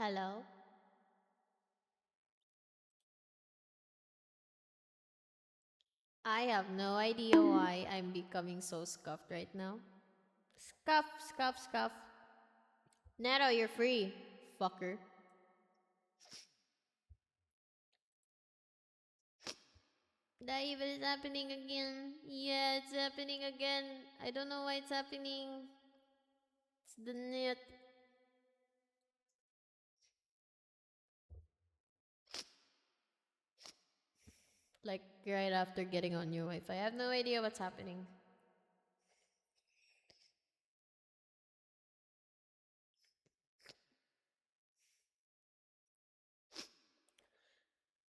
Hello? I have no idea why I'm becoming so scuffed right now. Scuff, scuff, scuff. Nero, you're free, fucker. The evil is happening again. Yeah, it's happening again. I don't know why it's happening. It's the net. Like right after getting on your Wi-Fi. I have no idea what's happening.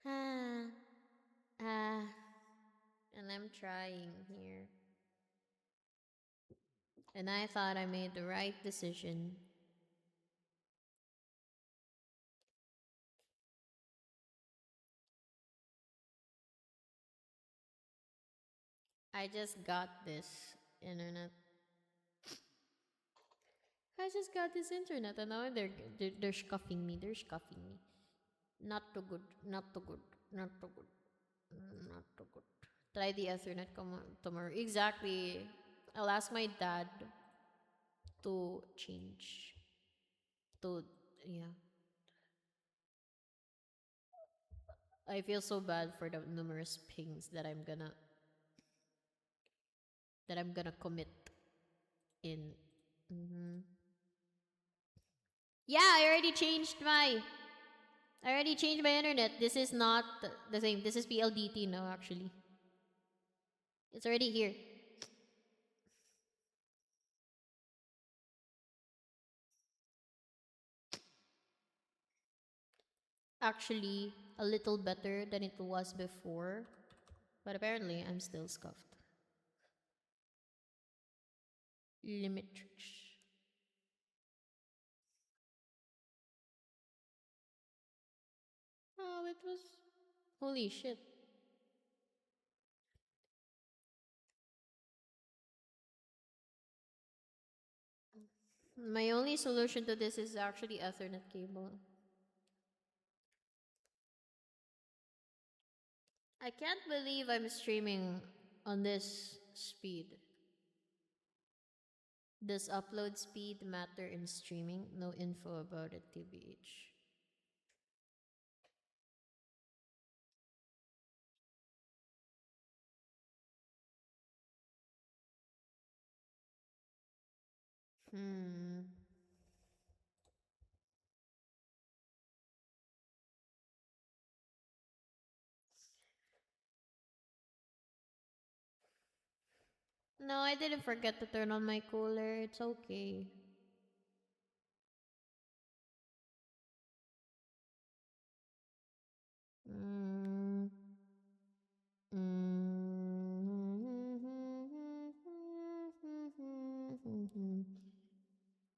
Ah, ah, and I'm trying here. And I thought I made the right decision. I just got this internet. I just got this internet and now they're scuffing me. They're scuffing me. Not too good. Not too good. Not too good. Not too good. Try the Ethernet tomorrow. Exactly. I'll ask my dad to change. To yeah. I feel so bad for the numerous pings that I'm gonna commit in. Yeah, I already changed my internet. This is not the same. This is PLDT now actually. It's already here. Actually, a little better than it was before. But apparently, I'm still scuffed. Limit. Oh, it was. Holy shit. My only solution to this is actually Ethernet cable. I can't believe I'm streaming on this speed. Does upload speed matter in streaming? No info about it, TBH. Hmm. No, I didn't forget to turn on my cooler. It's okay. Mm.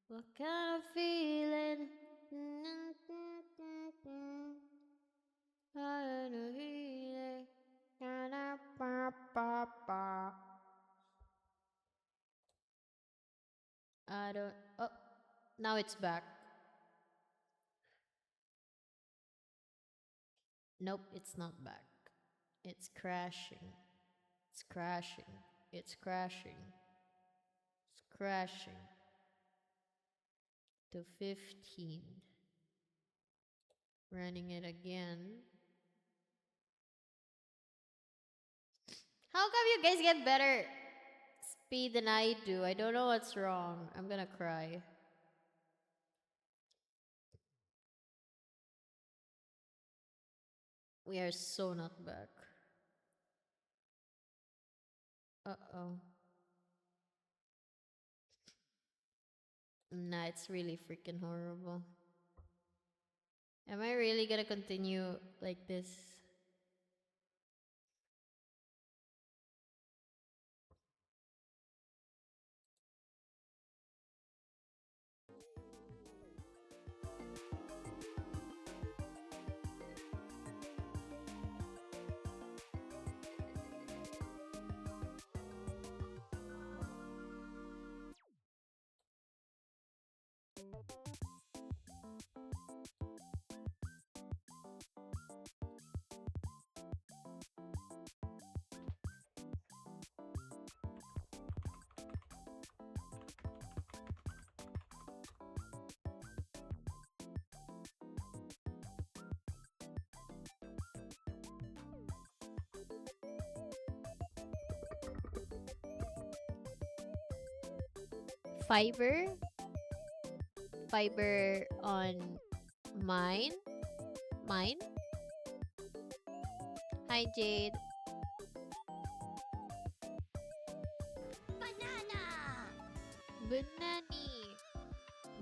What kind of feeling? I don't hear it. I don't. Oh, now it's back. Nope, it's not back. It's crashing. It's crashing. It's crashing. It's crashing. To 15. Running it again. How come you guys get better speed than I do? I don't know what's wrong. I'm gonna cry. We are so not back. Uh-oh. Nah, it's really freaking horrible. Am I really gonna continue like this? Fiber. Fiber on mine. Mine. Hi, Jade. Banani.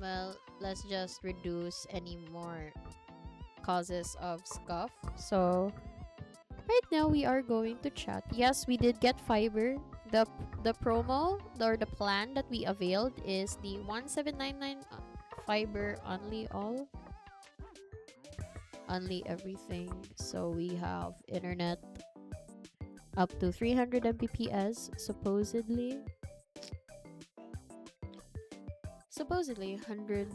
Well, let's just reduce any more causes of scuff. So, right now we are going to chat. Yes, we did get fiber. The promo or the plan that we availed is the 1799 fiber only all. Only everything. So we have internet up to 300 Mbps supposedly. Supposedly 100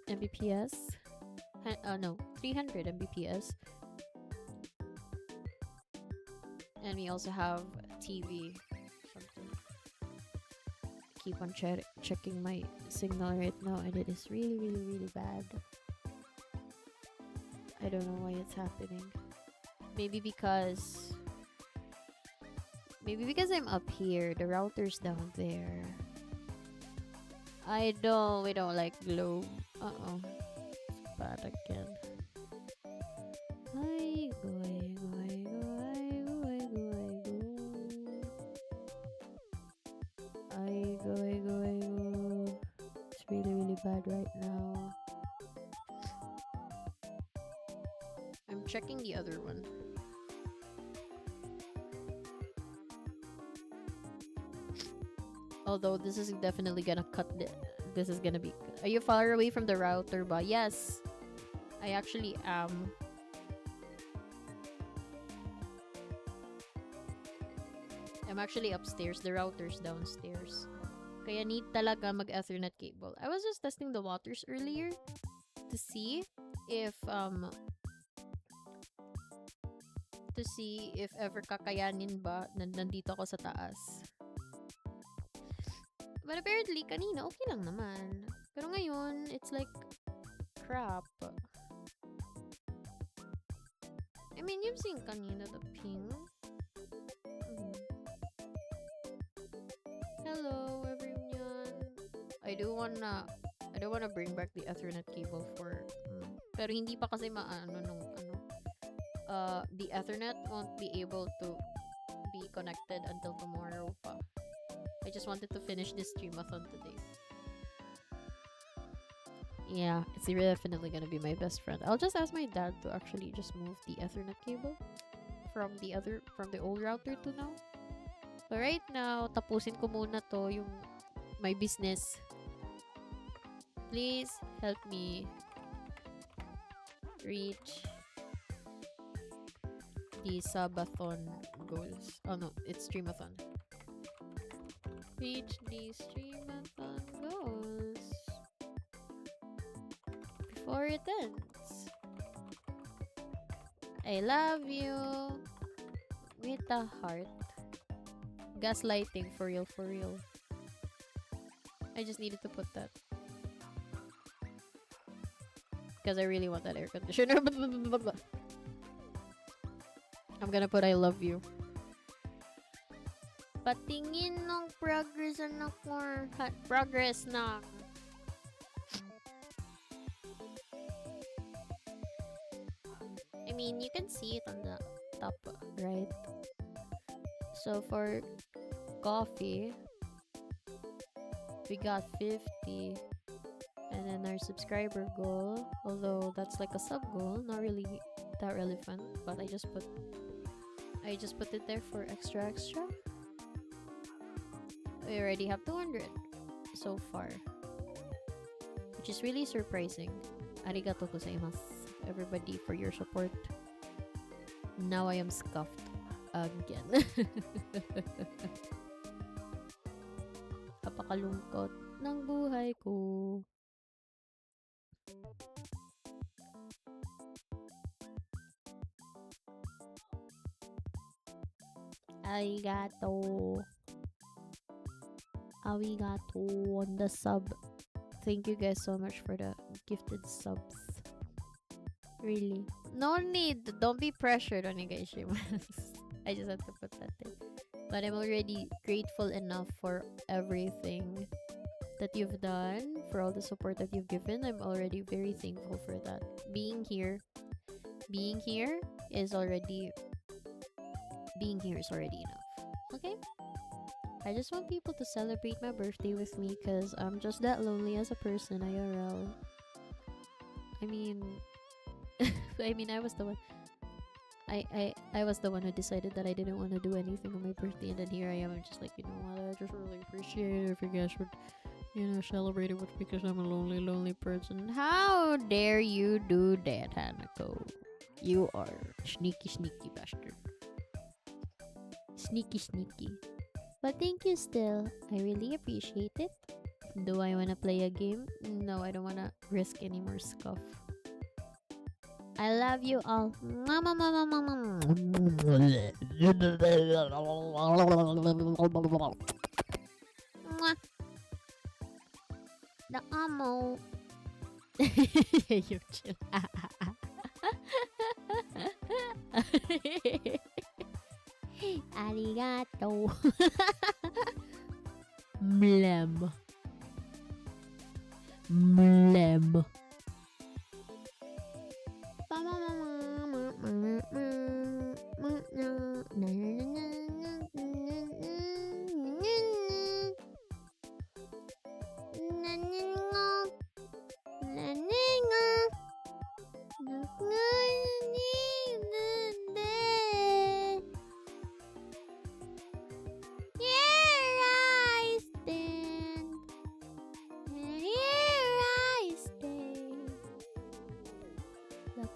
Mbps. No, 300 Mbps. And we also have TV. Something. Keep on checking my signal right now, and it is really, really, really bad. I don't know why it's happening. Maybe because I'm up here. The router's down there. We don't like globe. Uh-oh. It's bad again. I go. It's really, really bad right now. I'm checking the other one. Although this is definitely gonna cut this is gonna be. Are you far away from the router? But yes, I actually am. I'm actually upstairs. The router's downstairs. Kaya need talaga mag-Ethernet cable. I was just testing the waters earlier to see if ever kakayanin ba nandito ako sa taas. But apparently, kanina okay lang naman. Pero ngayon, it's like crap. I mean, you've seen kanina the ping. Hello, everyone. I don't wanna bring back the Ethernet cable for. Pero hindi pa kasi the Ethernet won't be able to be connected until tomorrow pa. I just wanted to finish this streamathon today. Yeah, it's definitely gonna be my best friend. I'll just ask my dad to actually just move the Ethernet cable from the old router to now. But right now, tapusin ko muna to yung my business. Please help me reach the subathon goals. Oh no, it's streamathon. Reach the streamathon goals before it ends. I love you with a heart. Gaslighting, for real, for real. I just needed to put that because I really want that air conditioner. I'm gonna put I love you. Patingin ng progress na progress na. I mean, you can see it on the top, right? So for coffee, we got 50, and then our subscriber goal, although that's like a sub goal, not really that relevant, but I just put it there for extra. We already have 200 so far, which is really surprising. Arigato gozaimasu, everybody, for your support. Now I am scuffed again. Kapakalungkot ng buhay ko. Arigato. Arigato on the sub. Thank you guys so much for the gifted subs. Really. No need. Don't be pressured on you guys. I just had to put that in. But I'm already grateful enough for everything that you've done, for all the support that you've given. I'm already very thankful for that. Being here is already enough. Okay? I just want people to celebrate my birthday with me because I'm just that lonely as a person, IRL. I mean, I was the one. I was the one who decided that I didn't want to do anything on my birthday, and then here I am. I'm just like, you know what? I just really appreciate it if you guys would, celebrate it with me because I'm a lonely person. How dare you do that, Hanako? You are sneaky bastard. Sneaky. But thank you still. I really appreciate it. Do I want to play a game? No, I don't want to risk any more scuff. I love you all. The amo. You chill. Arigato. Mlem.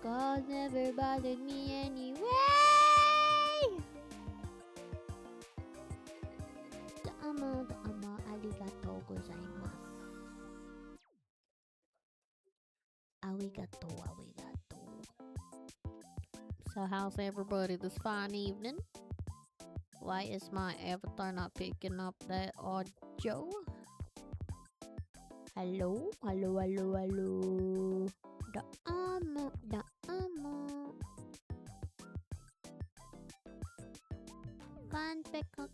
God never bothered me anyway. The amo, arigato gozaimasu. Arigato. So how's everybody this fine evening? Why is my avatar not picking up that audio? Hello? The amo. Kanpeka.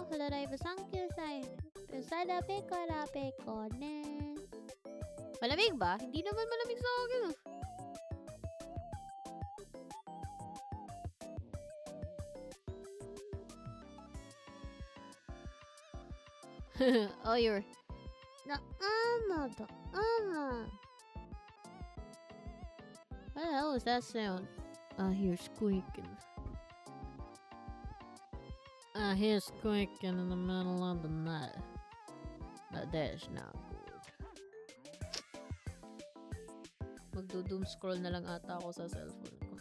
Halaray basangkil say. Pesada peko ne. Malamig ba? Hindi naman malamig sa akin. Oh, you're the amo. What the hell is that sound? I hear squeaking. I hear squeaking in the middle of the night. But that's not good. Magdo-doom scroll na lang ata ako sa cellphone ko.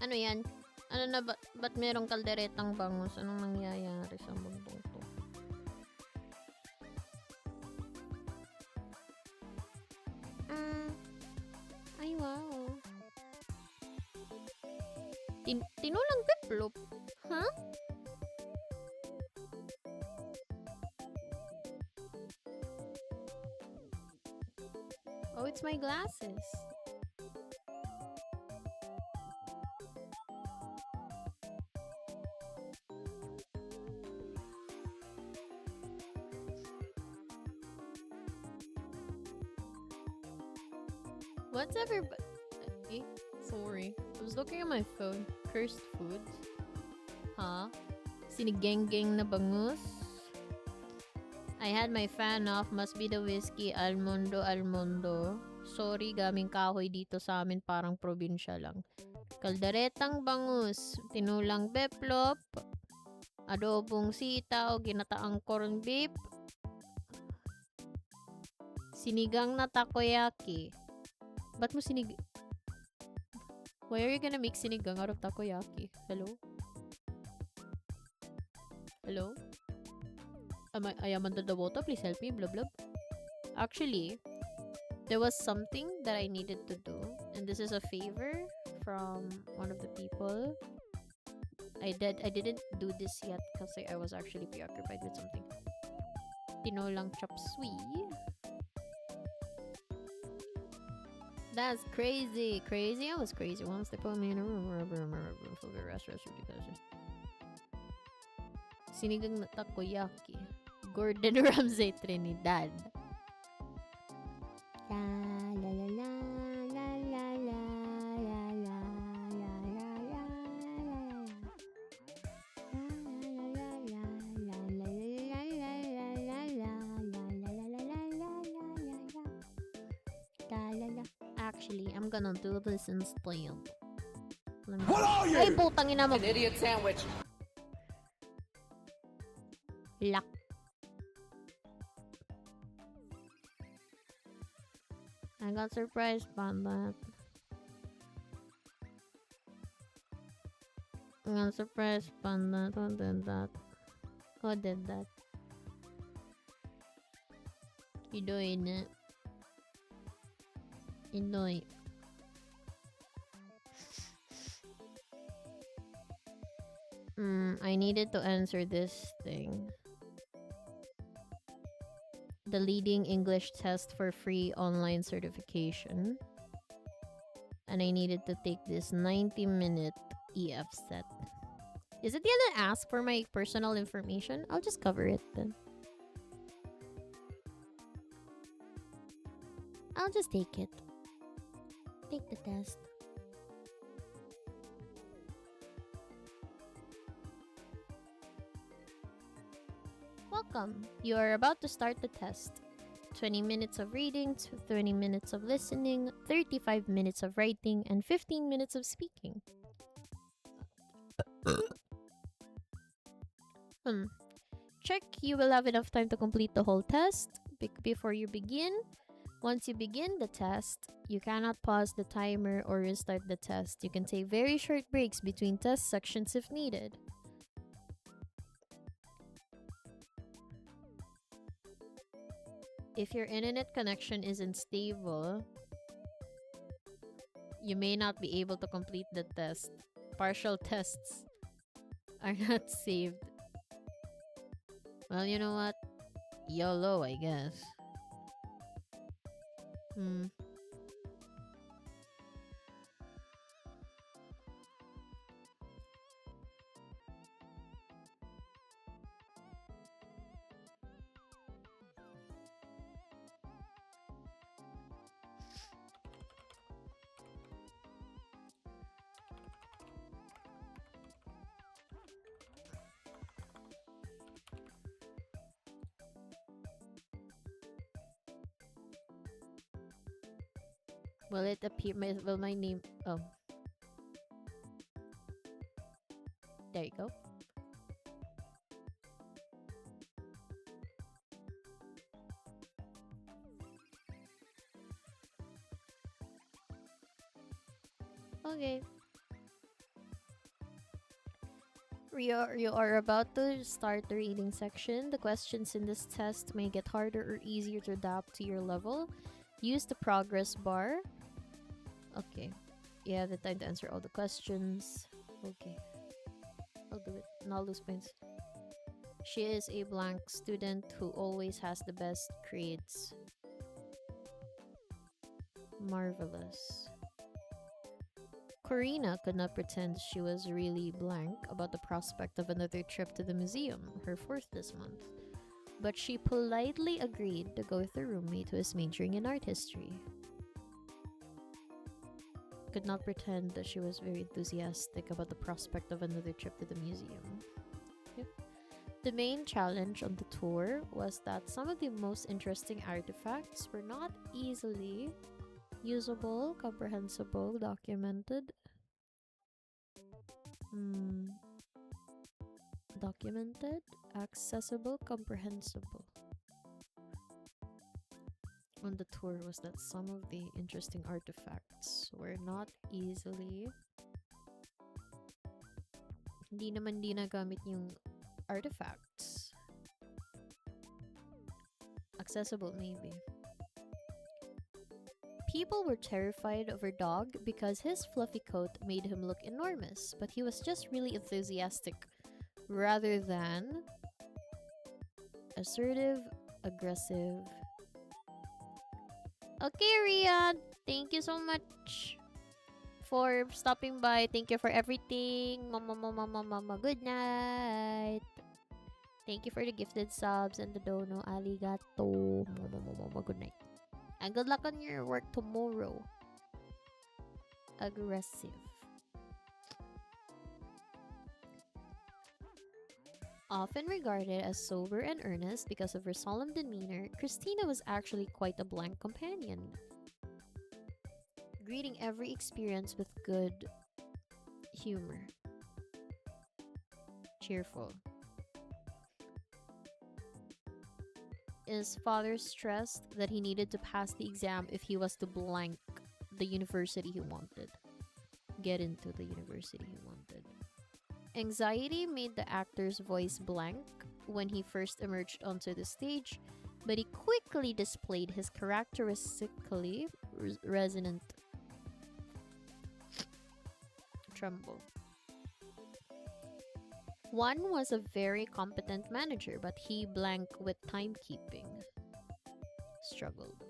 Ano yan? Ano na ba? Ba't merong kalderetang bangus? Anong nangyayari sa mundong to? Ay wow. Tinulang piplop? Huh? Oh, it's my glasses. What's everybody? Sorry. I was looking at my phone. Cursed foods? Huh? Sinigenggeng na bangus? I had my fan off. Must be the whiskey. Almondo. Sorry, gaming kahoy dito sa amin parang probinsya lang. Kalderetang bangus, tinulang beplop, adobong sitaw, ginataang corn beef, sinigang na takoyaki. Ba't mo Why are you gonna make sinigang out of takoyaki? Hello? Hello? I am under the water, please help me, blub blub. Actually, there was something that I needed to do, and this is a favor from one of the people. I didn't do this yet because I was actually preoccupied with something. Tinolang chop suey. That's crazy. Crazy? I was crazy once they put me in a room. Sinigang na takoyaki. Gordon Ramsay Trinidad. La la la la la la la la la la la la. Actually, I'm gonna do this instead. What are you? Ay, putang ina mo. An idiot sandwich. Luck. I got surprised by that. I got surprised by that. Who did that? Who did that? You doing it? You doing it? I needed to answer this thing. The leading English test for free online certification. And I needed to take this 90-minute EF set. Is it gonna ask for my personal information? I'll just cover it then. I'll just take it. Take the test. Welcome. You are about to start the test. 20 minutes of reading, 20 minutes of listening, 35 minutes of writing, and 15 minutes of speaking. Check you will have enough time to complete the whole test. Before you begin, once you begin the test, you cannot pause the timer or restart the test. You can take very short breaks between test sections if needed. If your internet connection isn't stable, you may not be able to complete the test. Partial tests are not saved. Well, you know what? YOLO, I guess. Will it appear? Will my name? Oh, there you go. Okay. You are about to start the reading section. The questions in this test may get harder or easier to adapt to your level. Use the progress bar. Okay. You have the time to answer all the questions. Okay. I'll do it. And I'll lose points. She is a blank student who always has the best grades. Marvelous. Corina could not pretend she was really blank about the prospect of another trip to the museum, her fourth this month. But she politely agreed to go with a roommate who is majoring in art history. Could not pretend that she was very enthusiastic about the prospect of another trip to the museum. Yep. The main challenge on the tour was that some of the most interesting artifacts were not easily Usable, comprehensible, documented. Documented, accessible, comprehensible. On the tour was that some of the interesting artifacts were not easily hindi naman nagamit yung artifacts. Accessible maybe. People were terrified of her dog because his fluffy coat made him look enormous, but he was just really enthusiastic rather than assertive, aggressive. Okay, Rian, thank you so much for stopping by. Thank you for everything. Mama, good night. Thank you for the gifted subs and the dono. Arigato. Mama, good night. And good luck on your work tomorrow. Aggressive. Often regarded as sober and earnest because of her solemn demeanor, Christina was actually quite a blank companion, greeting every experience with good humor. Cheerful. His father stressed that he needed to pass the exam if he was to blank the university he wanted. Get into the university he wanted. Anxiety made the actor's voice blank when he first emerged onto the stage, but he quickly displayed his characteristically resonant tremble. One was a very competent manager, but he blanked with timekeeping. Struggled.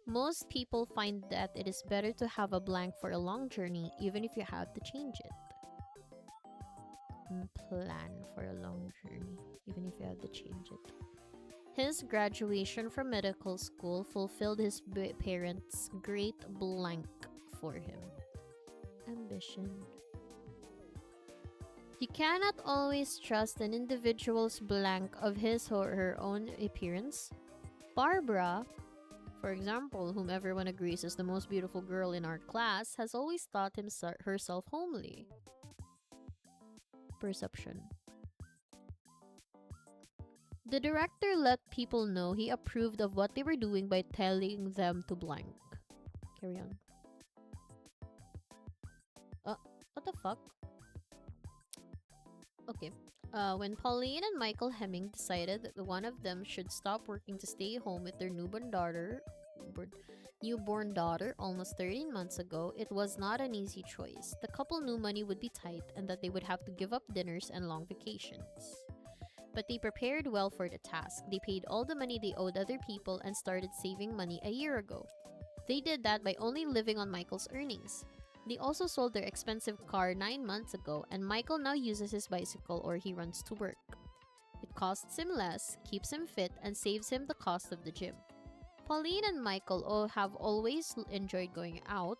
Most people find that it is better to have a blank for a long journey, even if you have to change it. Plan for a long journey, even if you have to change it. His graduation from medical school fulfilled his parents' great blank for him. Ambition. You cannot always trust an individual's blank of his or her own appearance. Barbara, for example, whom everyone agrees is the most beautiful girl in our class, has always thought herself homely. Perception. The director let people know he approved of what they were doing by telling them to blank. Carry on. What the fuck? Okay. When Pauline and Michael Hemming decided that the one of them should stop working to stay home with their newborn daughter almost 13 months ago, it was not an easy choice. The couple knew money would be tight and that they would have to give up dinners and long vacations. But they prepared well for the task. They paid all the money they owed other people and started saving money a year ago. They did that by only living on Michael's earnings. They also sold their expensive car 9 months ago, and Michael now uses his bicycle or he runs to work. It costs him less, keeps him fit, and saves him the cost of the gym. Pauline and Michael have always enjoyed going out,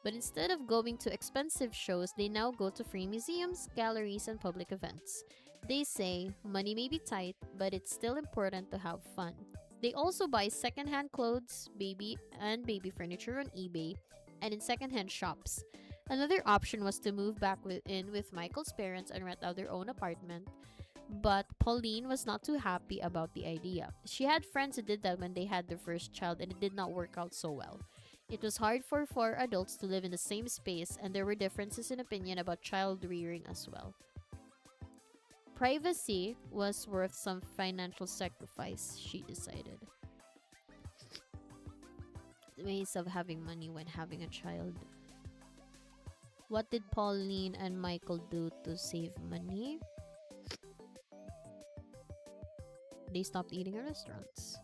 but instead of going to expensive shows, they now go to free museums, galleries, and public events. They say money may be tight, but it's still important to have fun. They also buy secondhand clothes, baby furniture on eBay, and in secondhand shops. Another option was to move back in with Michael's parents and rent out their own apartment, but Pauline was not too happy about the idea. She had friends who did that when they had their first child, and it did not work out so well. It was hard for four adults to live in the same space, and there were differences in opinion about child rearing as well. Privacy was worth some financial sacrifice, she decided. Ways of having money when having a child. What did Pauline and Michael do to save money? They stopped eating at restaurants.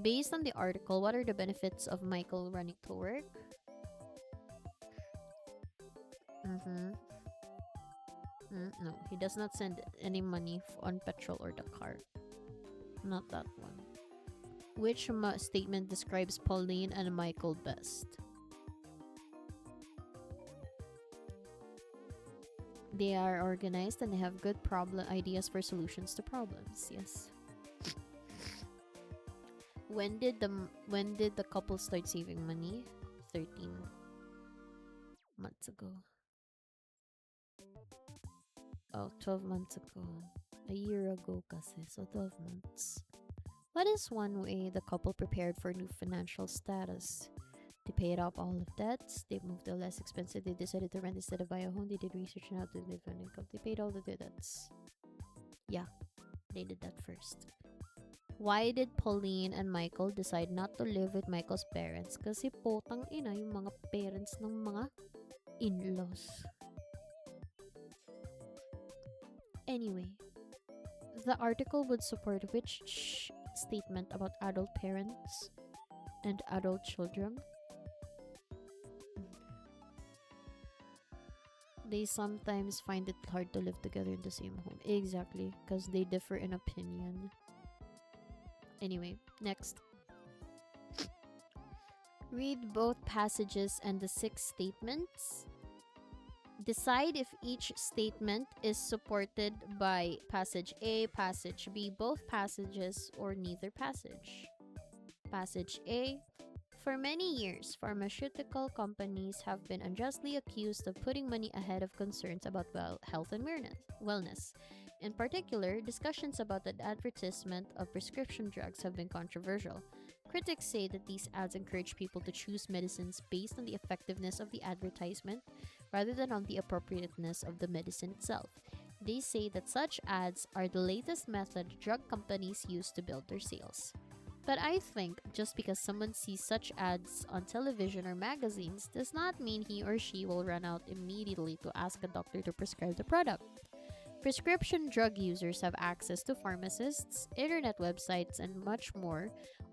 Based on the article, what are the benefits of Michael running to work? No, he does not send any money on petrol or the car. Not that one. Which statement describes Pauline and Michael best? They are organized and they have good ideas for solutions to problems. Yes. When did the couple start saving money? 13 months ago. Oh, 12 months ago. A year ago kasi. So 12 months. What is one way the couple prepared for new financial status? They paid off all of debts. They moved to less expensive. They decided to rent instead of buy a home. They did research on how to live on income. They paid all the debts. Yeah, they did that first. Why did Pauline and Michael decide not to live with Michael's parents? Kasi potang ina yung mga parents ng mga in-laws. Anyway, the article would support which statement about adult parents and adult children? They sometimes find it hard to live together in the same home. Exactly, because they differ in opinion. Anyway, next. Read both passages and the 6 statements. Decide if each statement is supported by passage A, passage B, both passages, or neither passage. Passage A. For many years, pharmaceutical companies have been unjustly accused of putting money ahead of concerns about health and wellness. In particular, discussions about the advertisement of prescription drugs have been controversial. Critics say that these ads encourage people to choose medicines based on the effectiveness of the advertisement rather than on the appropriateness of the medicine itself. They say that such ads are the latest method drug companies use to build their sales. But I think just because someone sees such ads on television or magazines does not mean he or she will run out immediately to ask a doctor to prescribe the product. Prescription drug users have access to pharmacists, internet websites, and much more,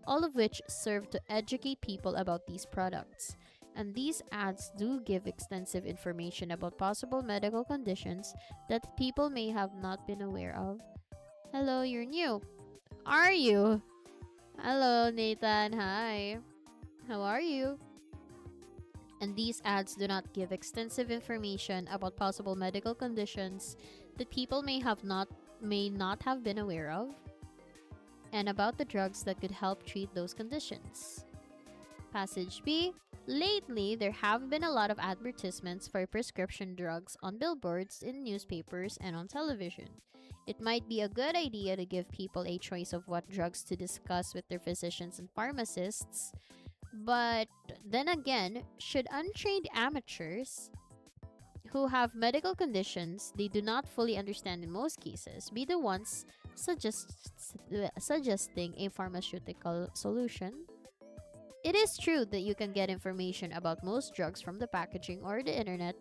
all of which serve to educate people about these products. And these ads do give extensive information about possible medical conditions that people may have not been aware of. Hello, you're new. Are you? Hello, Nathan. Hi. How are you? And these ads do not give extensive information about possible medical conditions that people may not have been aware of, and about the drugs that could help treat those conditions. Passage B. Lately, there have been a lot of advertisements for prescription drugs on billboards, in newspapers, and on television. It might be a good idea to give people a choice of what drugs to discuss with their physicians and pharmacists, but then again, should untrained amateurs who have medical conditions they do not fully understand in most cases be the ones suggesting a pharmaceutical solution? It is true that you can get information about most drugs from the packaging or the internet,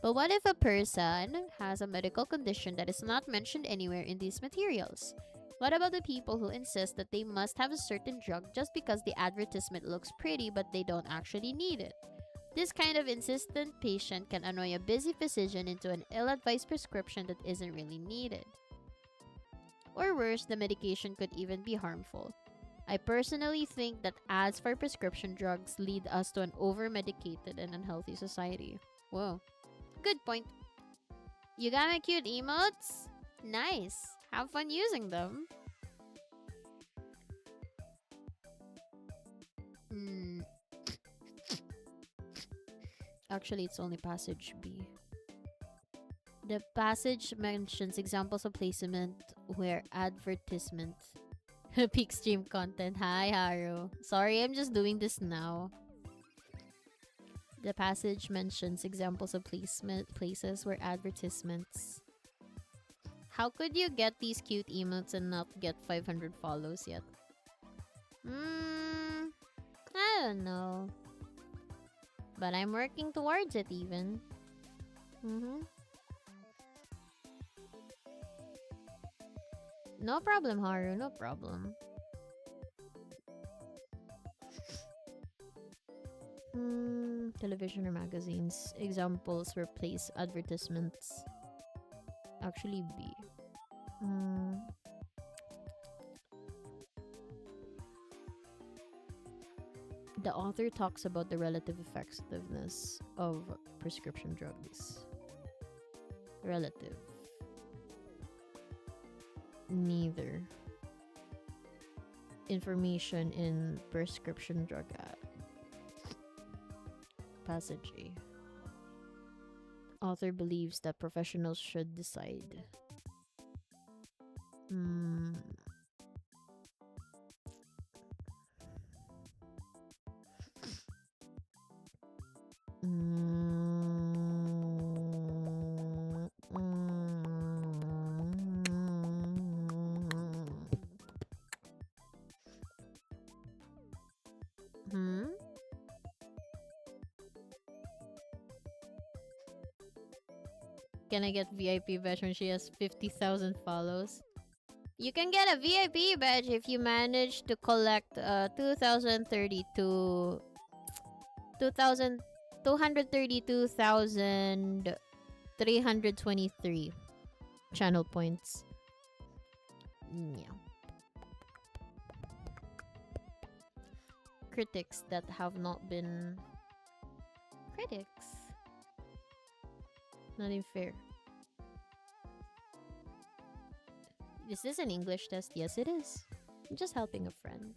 but what if a person has a medical condition that is not mentioned anywhere in these materials? What about the people who insist that they must have a certain drug just because the advertisement looks pretty but they don't actually need it? This kind of insistent patient can annoy a busy physician into an ill-advised prescription that isn't really needed. Or worse, the medication could even be harmful. I personally think that ads for prescription drugs lead us to an over-medicated and unhealthy society. Whoa. Good point. You got my cute emotes? Nice. Have fun using them. Actually, it's only passage B. The passage mentions examples of placement where advertisement peak stream content. Hi, Haru. Sorry, I'm just doing this now. The passage mentions examples of places where advertisements. How could you get these cute emotes and not get 500 follows yet? I don't know. But I'm working towards it even. No problem, Haru. No problem. Television or magazines. Examples where place advertisements. Actually, B. The author talks about the relative effectiveness of prescription drugs. Relative. Neither. information in prescription drug passage A. Author believes that professionals should decide. Can I get VIP badge when she has 50,000 follows? You can get a VIP badge if you manage to collect 232,323 channel points. Yeah. Critics that have not been critics. Not even fair. Is this an English test? Yes, it is. I'm just helping a friend.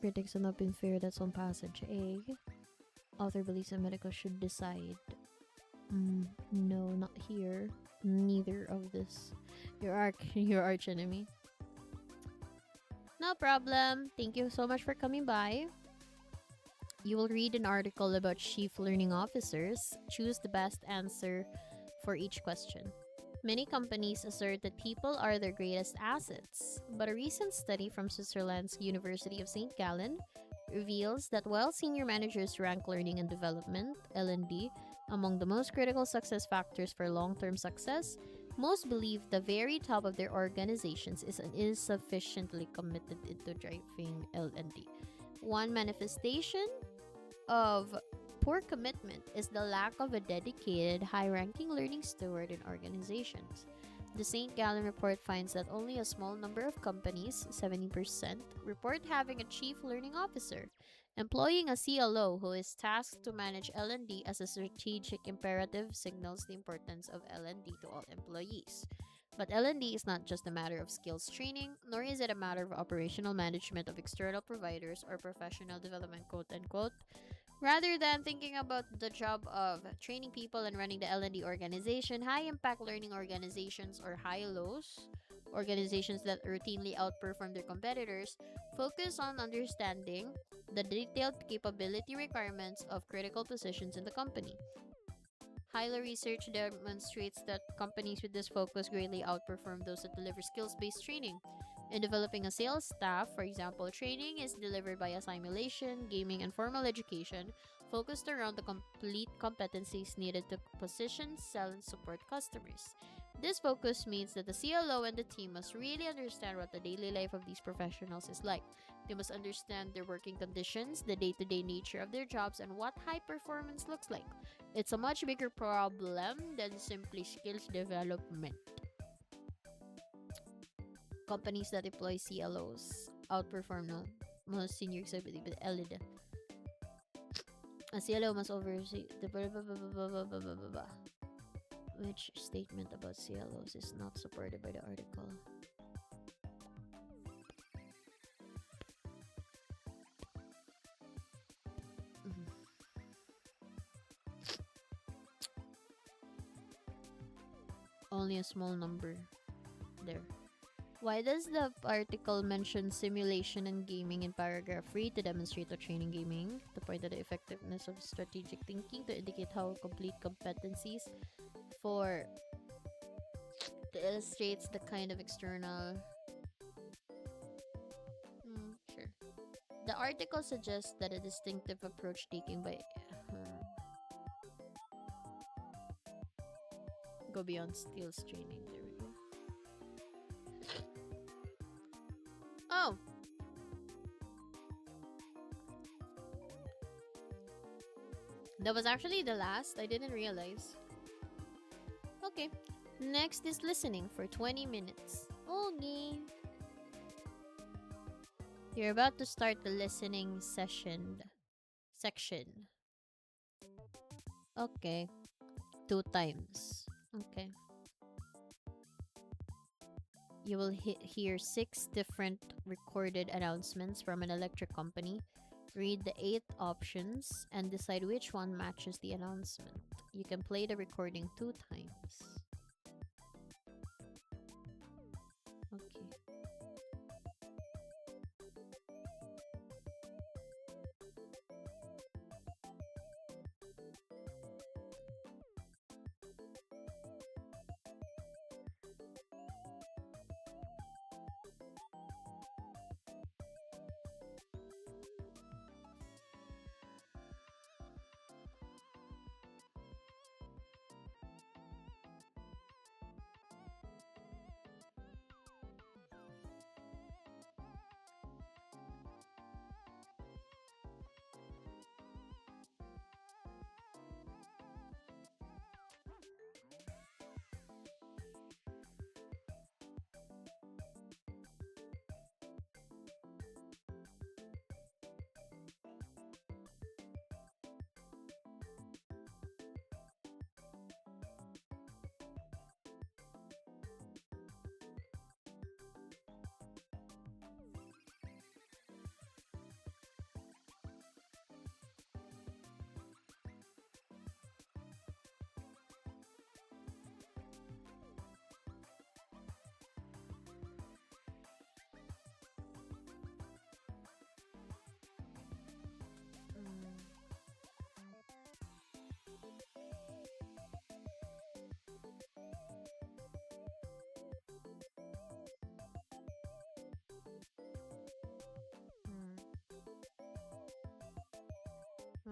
Critics have not been fair. That's on passage A. Author believes that medical should decide. No, not here. Neither of this. Your arch enemy. No problem. Thank you so much for coming by. You will read an article about chief learning officers. Choose the best answer for each question. Many companies assert that people are their greatest assets, but a recent study from Switzerland's University of St. Gallen reveals that while senior managers rank learning and development, L&D, among the most critical success factors for long-term success, most believe the very top of their organizations is insufficiently committed into driving L&D. One manifestation of poor commitment is the lack of a dedicated, high-ranking learning steward in organizations. The St. Gallen report finds that only a small number of companies, 70%, report having a chief learning officer. Employing a CLO who is tasked to manage L&D as a strategic imperative signals the importance of L&D to all employees. But L&D is not just a matter of skills training, nor is it a matter of operational management of external providers or professional development, quote-unquote. Rather than thinking about the job of training people and running the L&D organization, high-impact learning organizations or high-lows, organizations that routinely outperform their competitors, focus on understanding the detailed capability requirements of critical positions in the company. Hilo research demonstrates that companies with this focus greatly outperform those that deliver skills-based training. In developing a sales staff, for example, training is delivered by a simulation, gaming, and formal education focused around the complete competencies needed to position, sell, and support customers. This focus means that the CLO and the team must really understand what the daily life of these professionals is like. They must understand their working conditions, the day-to-day nature of their jobs, and what high performance looks like. It's a much bigger problem than simply skills development. Companies that employ CLOs outperform most senior executive with ELID. A CLO must oversee the Which statement about CLOs is not supported by the article? Only a small number there. Why does the article mention simulation and gaming in paragraph 3 to demonstrate the training gaming, to point to the effectiveness of strategic thinking, to indicate how complete competencies for to illustrates the kind of external sure. The article suggests that a distinctive approach taken by go beyond skills training. There we go. Oh! That was actually the last. I didn't realize. Okay. Next is listening for 20 minutes. Okay. You're about to start the listening section. Okay. 2 times. Okay. You will hear 6 different recorded announcements from an electric company. Read the 8 options and decide which one matches the announcement. You can play the recording 2 times. Okay.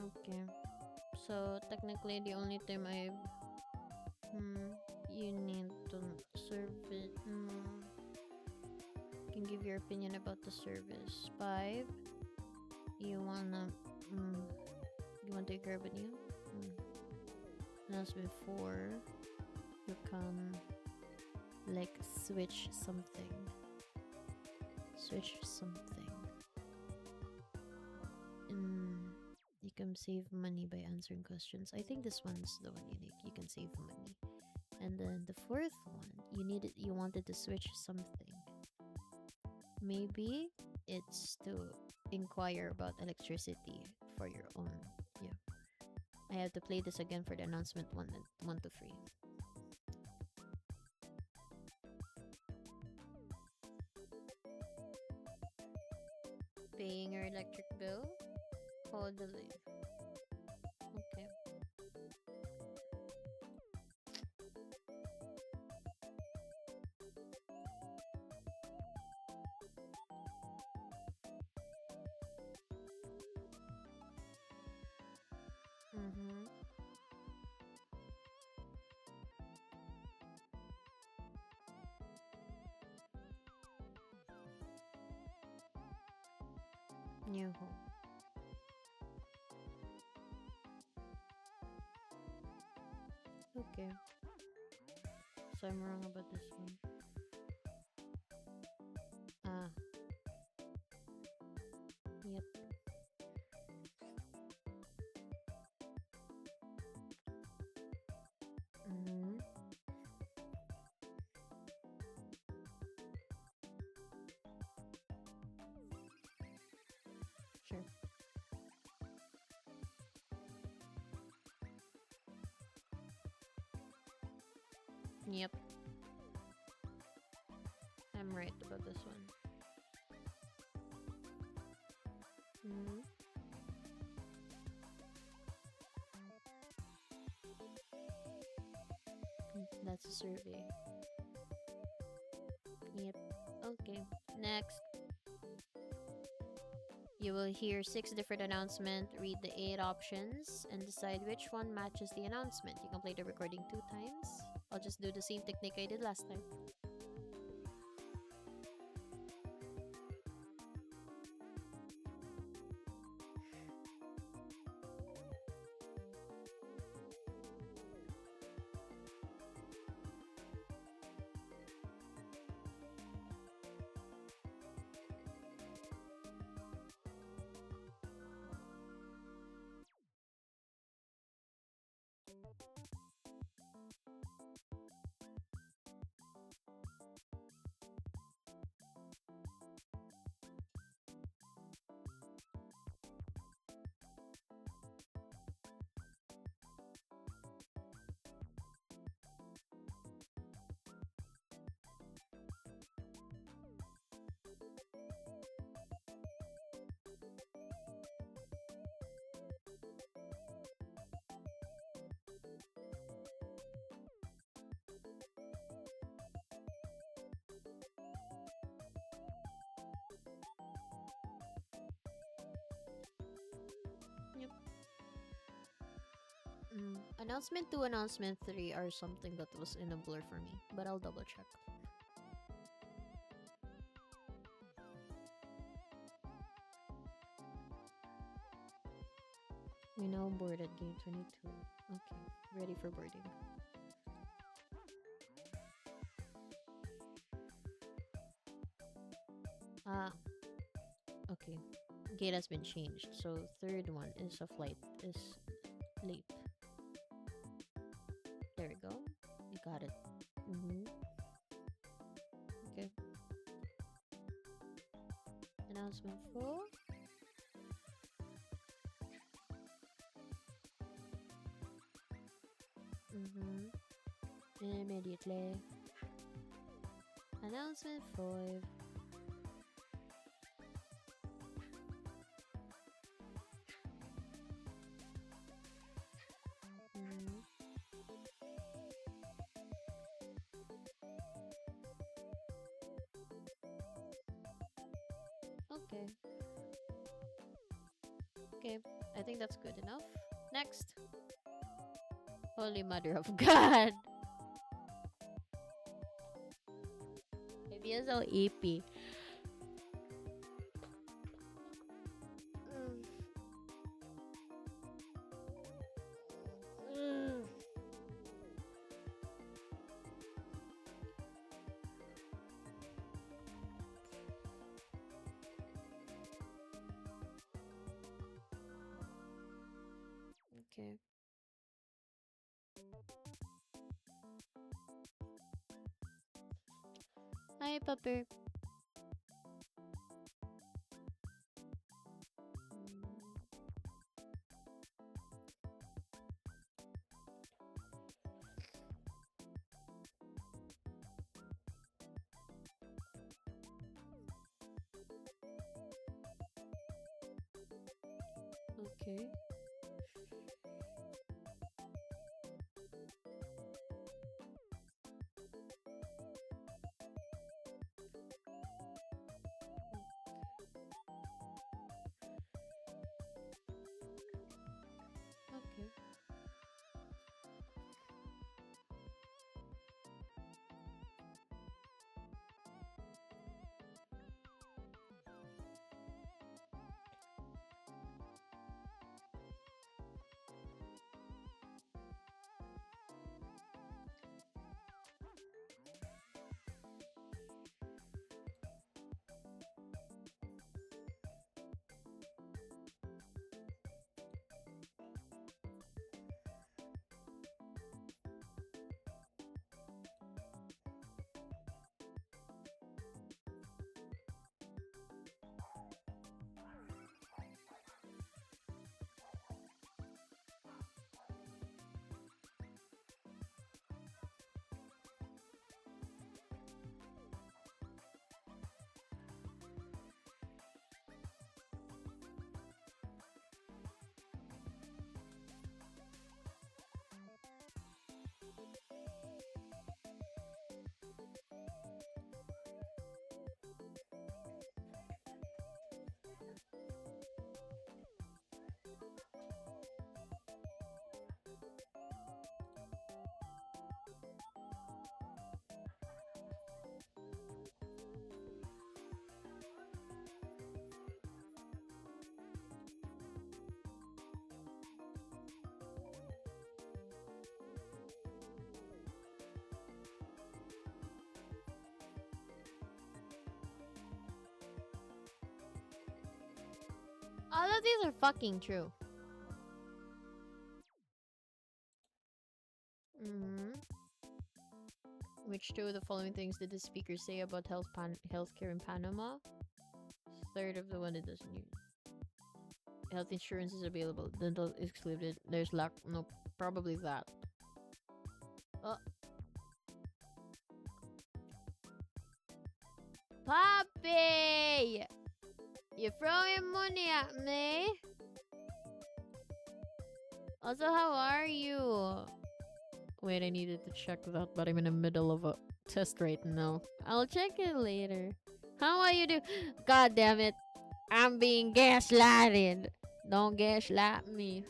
Okay. So technically the only time you need to serve it. You can give your opinion about the service. 5. You want to take revenue? Announcement 4. You can like switch something. You can save money by answering questions. I think this one's the one unique. You can save money. And then the 4th one, you wanted to switch something. Maybe it's to inquire about electricity for your own. Yeah. I have to play this again for the announcement 1 to 3. Paying your electric bill? Call the leave. Okay. New home. Okay. So I'm wrong about this one. Yep. Sure. Yep. I'm right about this one. That's a survey. Yep. Okay. Next. You will hear 6 different announcements, read the 8 options, and decide which one matches the announcement. You can play the recording 2 times. I'll just do the same technique I did last time. Announcement 2, announcement 3 are something that was in a blur for me, but I'll double check. We now board at gate 22. Okay, ready for boarding. Okay. Gate has been changed, so third one is a flight is late. There we go. You got it. Okay. Announcement 4. Immediately. Announcement 5. Okay. Okay, I think that's good enough. Next. Holy Mother of God. Maybe it's so EP. Okay. Hi, Pupper. Okay. Okay. All of these are fucking true. Which two of the following things did the speaker say about healthcare in Panama? Third of the one it doesn't use. Health insurance is available. Dental is excluded. There's lack. No, probably that. Oh. Poppy! You're throwing money at me? Also, how are you? Wait, I needed to check that, but I'm in the middle of a test right now. I'll check it later. How are you doing? God damn it. I'm being gaslighted. Don't gaslight me.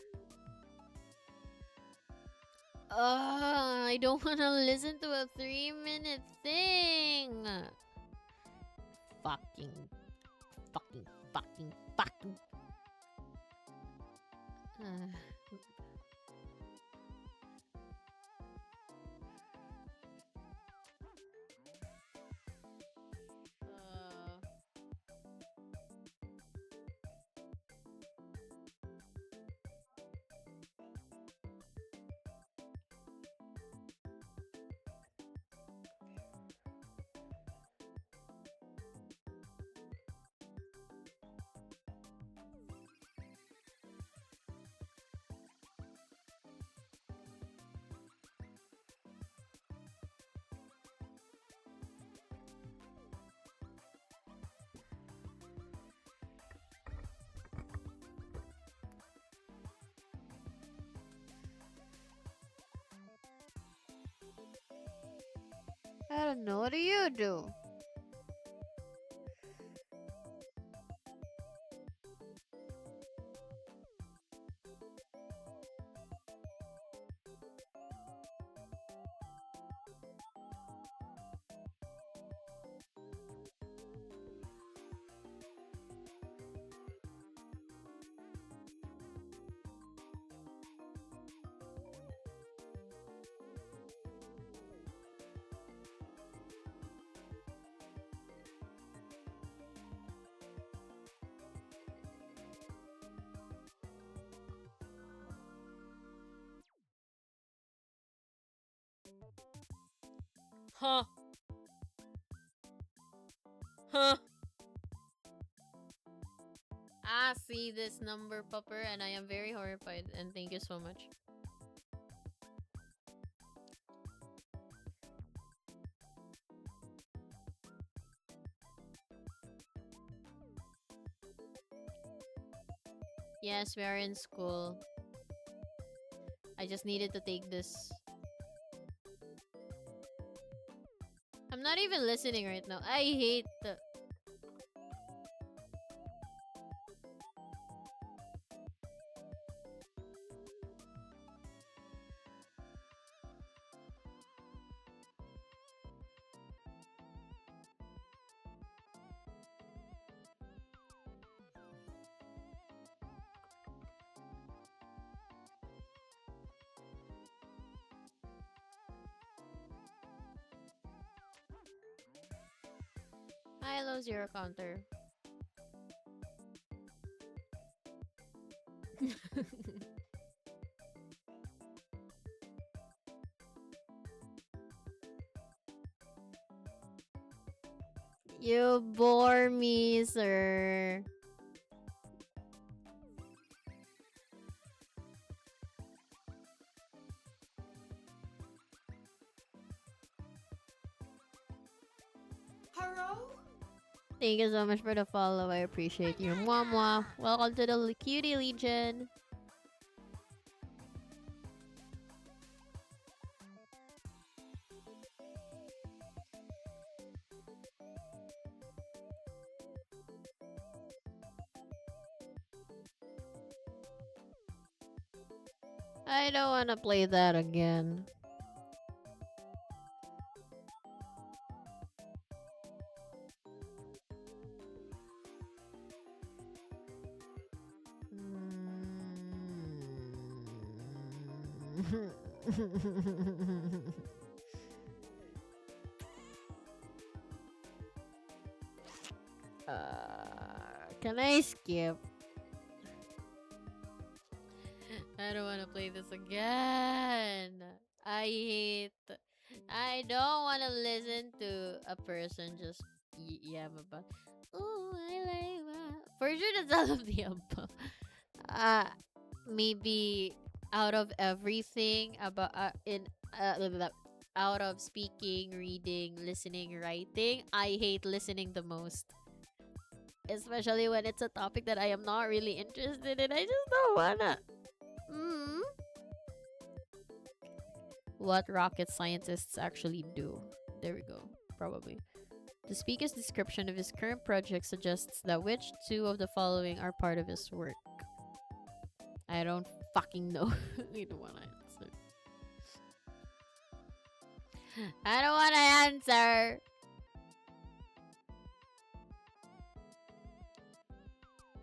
I don't want to listen to a 3-minute thing. Fucking. I don't know. What do you do? Huh. Huh. I see this number, Pupper, and I am very horrified. And thank you so much. Yes, we are in school. I just needed to take this. I'm not even listening right now. I hate the... Hello, Zero Counter. You bore me, sir. Thank you so much for the follow. I appreciate you. Mwah mwah. Welcome to the Cutie Legion. I don't want to play that again. Can I skip? I don't want to play this again. I don't want to listen to a person just yam about. Oh, I like that. For sure, that's all of the above. Maybe out of everything about out of speaking, reading, listening, writing, I hate listening the most. Especially when it's a topic that I am not really interested in. I just don't wanna. What rocket scientists actually do. There we go. Probably. The speaker's description of his current project suggests that which two of the following are part of his work? I don't fucking know. I don't want to answer. I don't want to answer.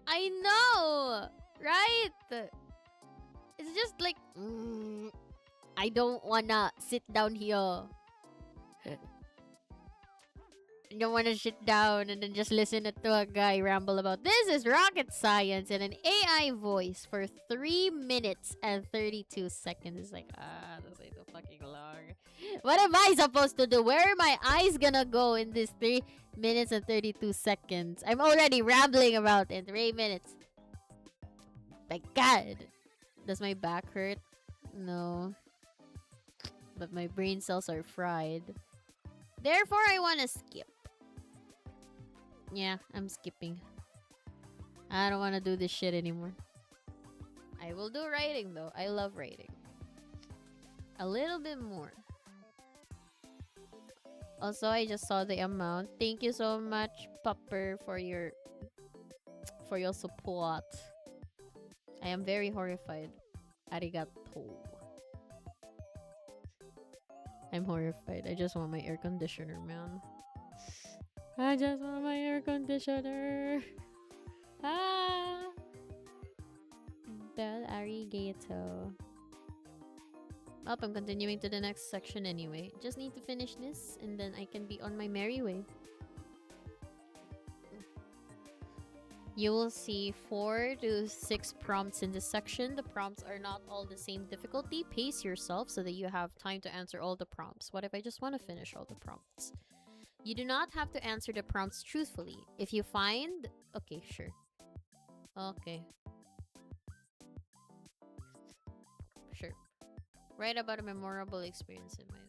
I know, right? It's just like, I don't wanna sit down here. I don't wanna sit down and then just listen to a guy ramble about this is rocket science in an AI voice for 3 minutes and 32 seconds. It's like, that's way too fucking long. What am I supposed to do? Where are my eyes gonna go in this 3 minutes and 32 seconds? I'm already rambling about in 3 minutes. My God. Does my back hurt? No. But my brain cells are fried. Therefore, I want to skip. Yeah, I'm skipping. I don't want to do this shit anymore. I will do writing though. I love writing. A little bit more. Also, I just saw the amount. Thank you so much, Pupper, for your support. I am very horrified. Arigato. I'm horrified. I just want my air conditioner, man. I just want my air conditioner. Ah. Bel arigato. Well, I'm continuing to the next section anyway. Just need to finish this and then I can be on my merry way. You will see 4 to 6 prompts in this section. The prompts are not all the same difficulty. Pace yourself so that you have time to answer all the prompts. What if I just want to finish all the prompts? You do not have to answer the prompts truthfully. If you find... Okay, sure. Okay. Sure. Write about a memorable experience in my life.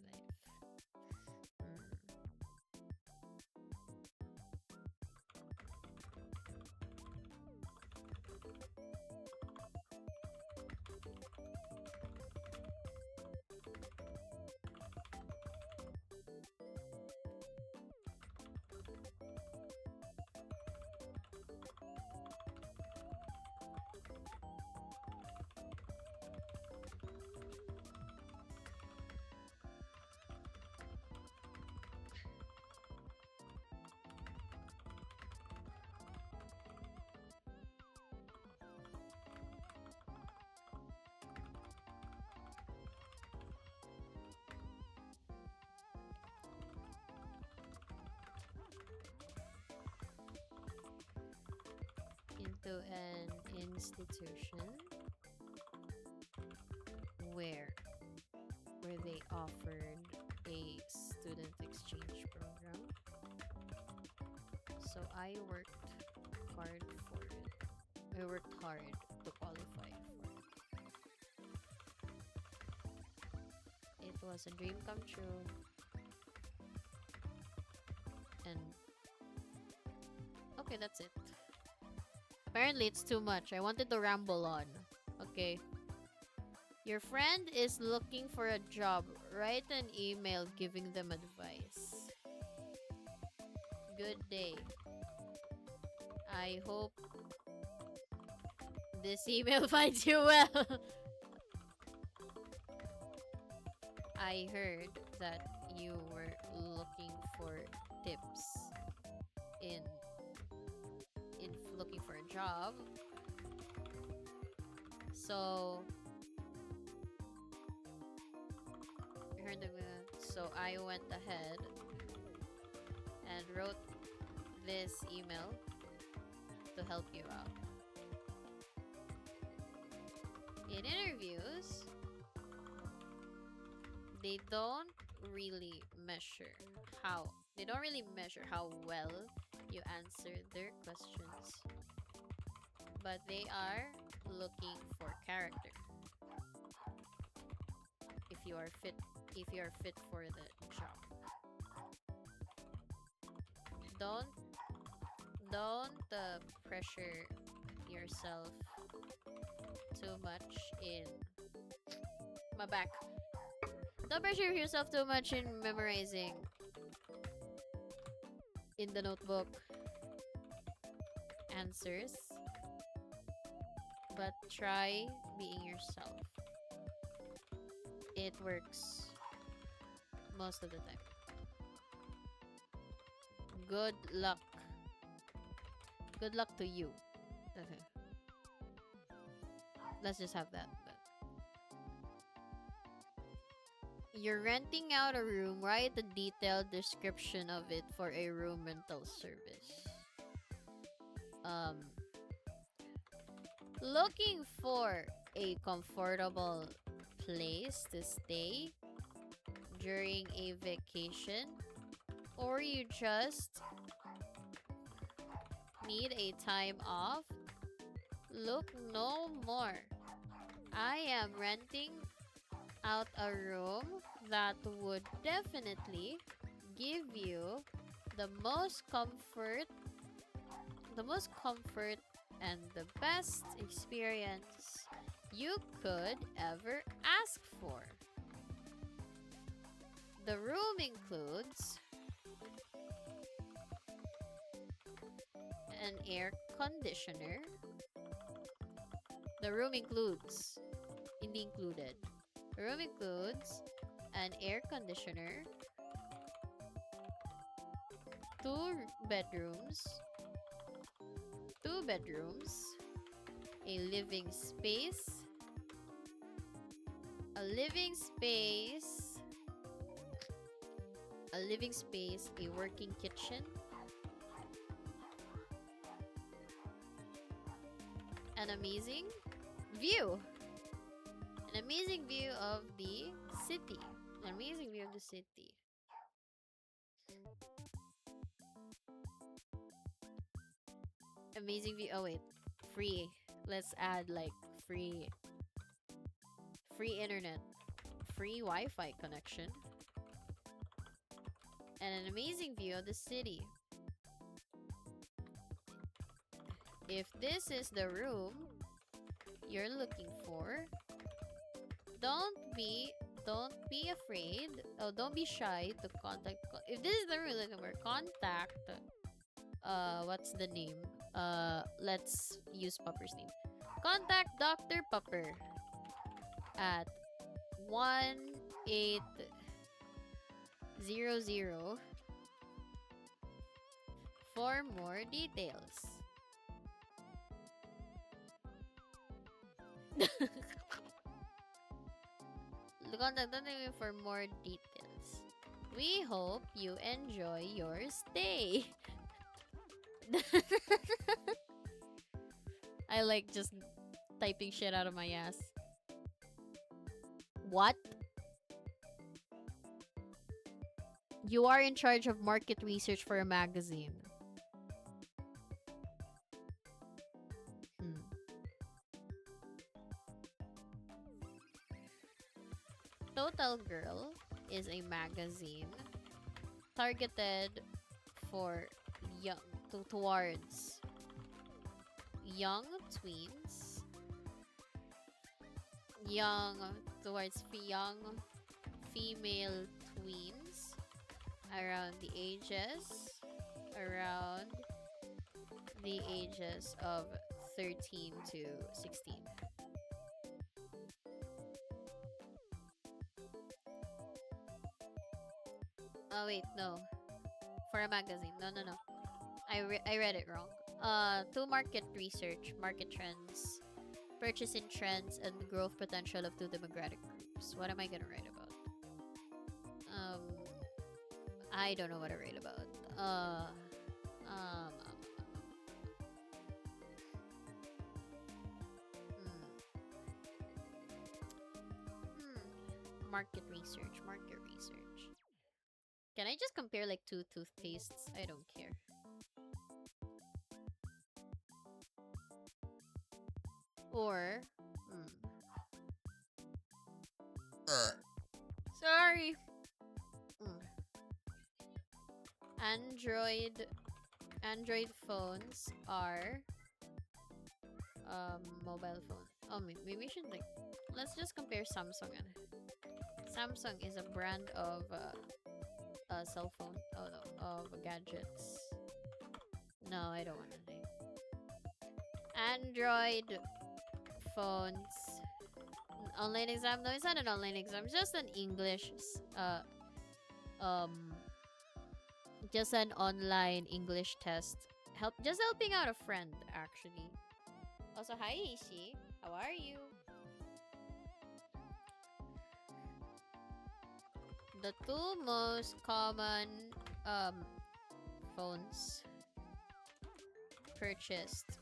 Into an institution where they offered a student exchange program. So I worked hard for it. I worked hard to qualify for it. It was a dream come true. And okay, that's it. Apparently, it's too much. I wanted to ramble on. Okay. Your friend is looking for a job. Write an email giving them advice. Good day. I hope this email finds you well. I heard that you were looking for tips in looking for a job. So I went ahead and wrote this email to help you out. In interviews, they don't really measure how well you answer their questions, but they are looking for character. If you are fit for the job. Don't pressure yourself too much in my back. Don't pressure yourself too much in memorizing in the notebook answers, but try being yourself. It works most of the time. Good luck. Good luck to you. Okay. Let's just have that. You're renting out a room. Write a detailed description of it for a room rental service. Looking for a comfortable place to stay during a vacation, or you just need a time off? Look no more. I am renting out a room that would definitely give you the most comfort and the best experience you could ever ask for. The room includes an air conditioner. The room includes, hindi included. The room includes an air conditioner, 2 bedrooms, a living space, a working kitchen, an amazing view of the city. Amazing view. Oh wait, free. Let's add like free internet, free Wi-Fi connection, and an amazing view of the city. If this is the room you're looking for, don't be afraid. Oh, don't be shy to contact. If this is the room you're looking for, contact. What's the name? Let's use Pupper's name. Contact Dr. Pupper at 1800 for more details. Contact Dr. for more details. We hope you enjoy your stay. I like just typing shit out of my ass. What? You are in charge of market research for a magazine. Total Girl is a magazine targeted for towards young tweens, young female tweens around the ages of 13 to 16. Oh wait, no. For a magazine. No. I read it wrong. To market research, market trends, purchasing trends, and growth potential of 2 demographic groups. What am I gonna write about? I don't know what to write about. Market research. Can I just compare like 2 toothpastes? I don't care. Or sorry. Android phones are mobile phone. Oh, maybe we should like, let's just compare Samsung. Samsung is a brand of cell phone. Oh no, of gadgets. No, I don't want to think. Android phones. Online exam? No, it's not an online exam. It's just an English um just an online English test. Just helping out a friend actually. Also, hi Ishi. How are you? The two most common phones purchased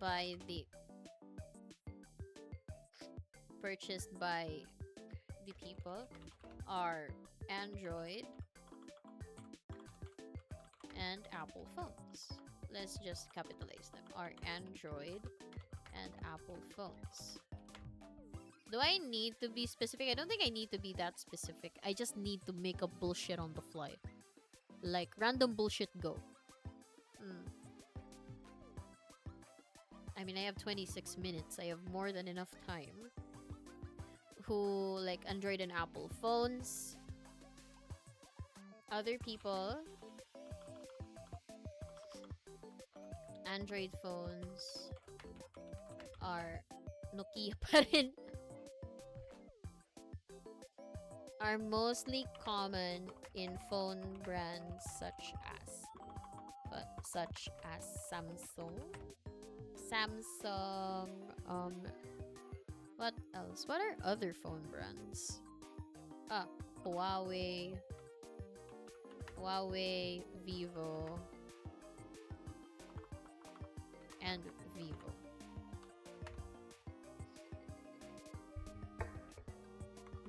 by the people are Android and Apple phones. Let's just capitalize them. Are Android and Apple phones. Do I need to be specific? I don't think I need to be that specific. I just need to make up bullshit on the fly. Like, random bullshit go. I mean, I have 26 minutes. I have more than enough time. Who like Android and Apple phones. Other people. Android phones are Nokia pa rin. Are mostly common in phone brands such as Samsung. What else? What are other phone brands? Huawei, Vivo, and Vivo.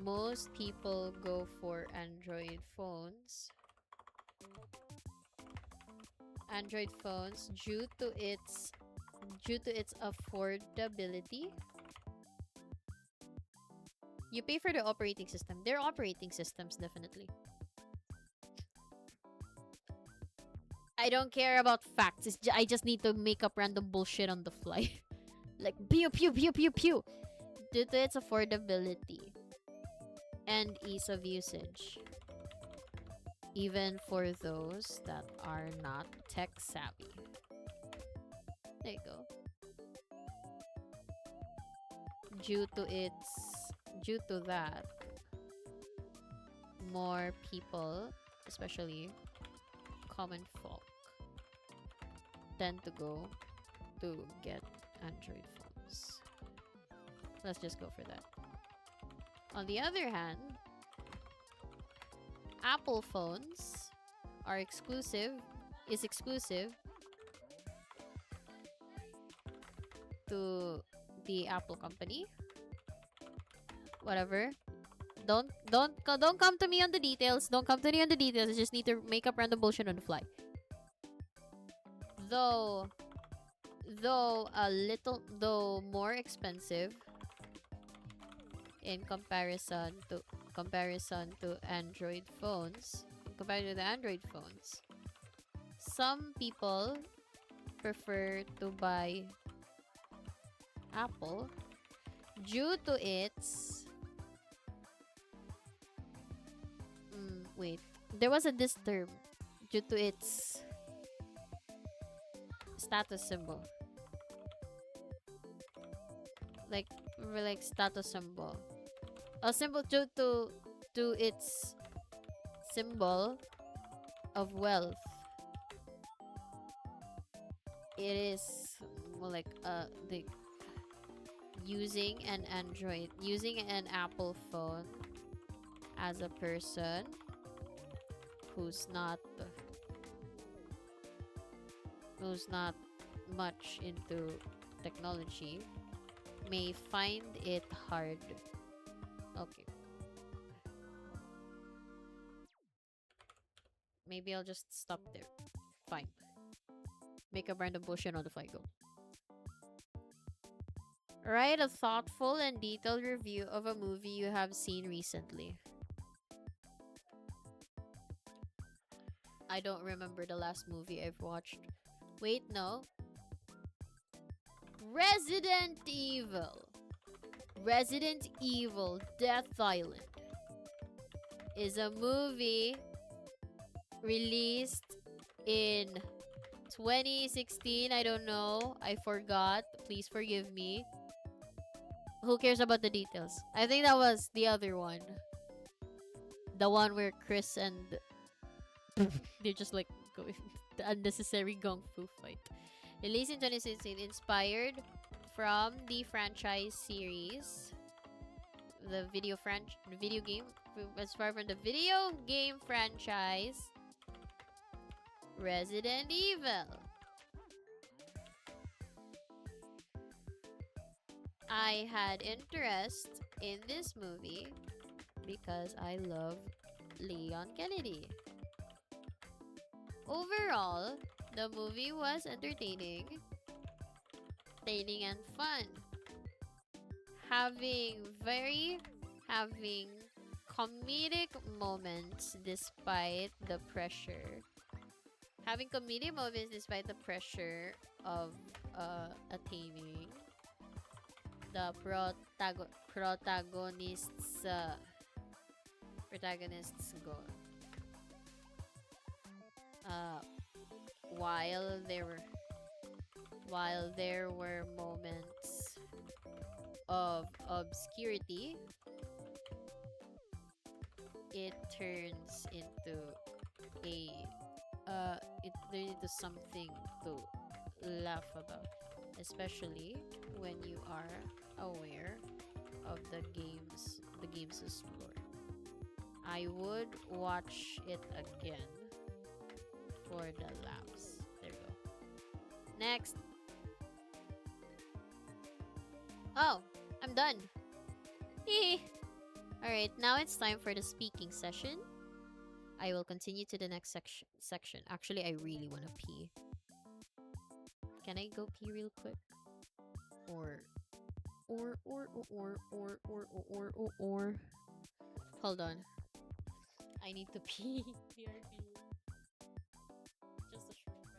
Most people go for Android phones. Android phones due to its affordability. You pay for the operating system. Their operating systems, definitely. I don't care about facts. I just need to make up random bullshit on the fly. Like, pew, pew, pew, pew, pew. Due to its affordability and ease of usage. Even for those that are not tech savvy. There you go. Due to that, more people, especially common folk, tend to go to get Android phones. Let's just go for that. On the other hand, Apple phones are exclusive to the Apple company. Whatever. Don't come to me on the details. Don't come to me on the details. I just need to make up random bullshit on the fly. Though more expensive in comparison to Android phones, compared to the Android phones. Some people prefer to buy Apple due to its there was this term due to its status symbol. Like status symbol. A symbol due to its symbol of wealth. It is like the using an Apple phone as a person who's not much into technology may find it hard. Okay. Maybe I'll just stop there. Fine. Make a random bullshit on the fly, go. Write a thoughtful and detailed review of a movie you have seen recently. I don't remember the last movie I've watched. Wait, no. Resident Evil Death Island is a movie released in 2016. I don't know. I forgot. Please forgive me. Who cares about the details? I think that was the other one. The one where Chris and they're just like going the unnecessary gung fu fight. Released in 2016, inspired from the franchise series, the video game, inspired from the video game franchise Resident Evil. I had interest in this movie because I love Leon Kennedy. Overall, the movie was entertaining and fun. Having comedic moments despite the pressure. Having comedic moments despite the pressure of attaining the protagonist's goal. While there were moments of obscurity, it turns into something to laugh about, especially when you are aware of the game's lore. I would watch it again for the laughs. There we go. Next. Oh, I'm done. Alright, now it's time for the speaking session. I will continue to the next section. Actually, I really want to pee. Can I go pee real quick? Or. Hold on. I need to pee. BRB. Just a short one.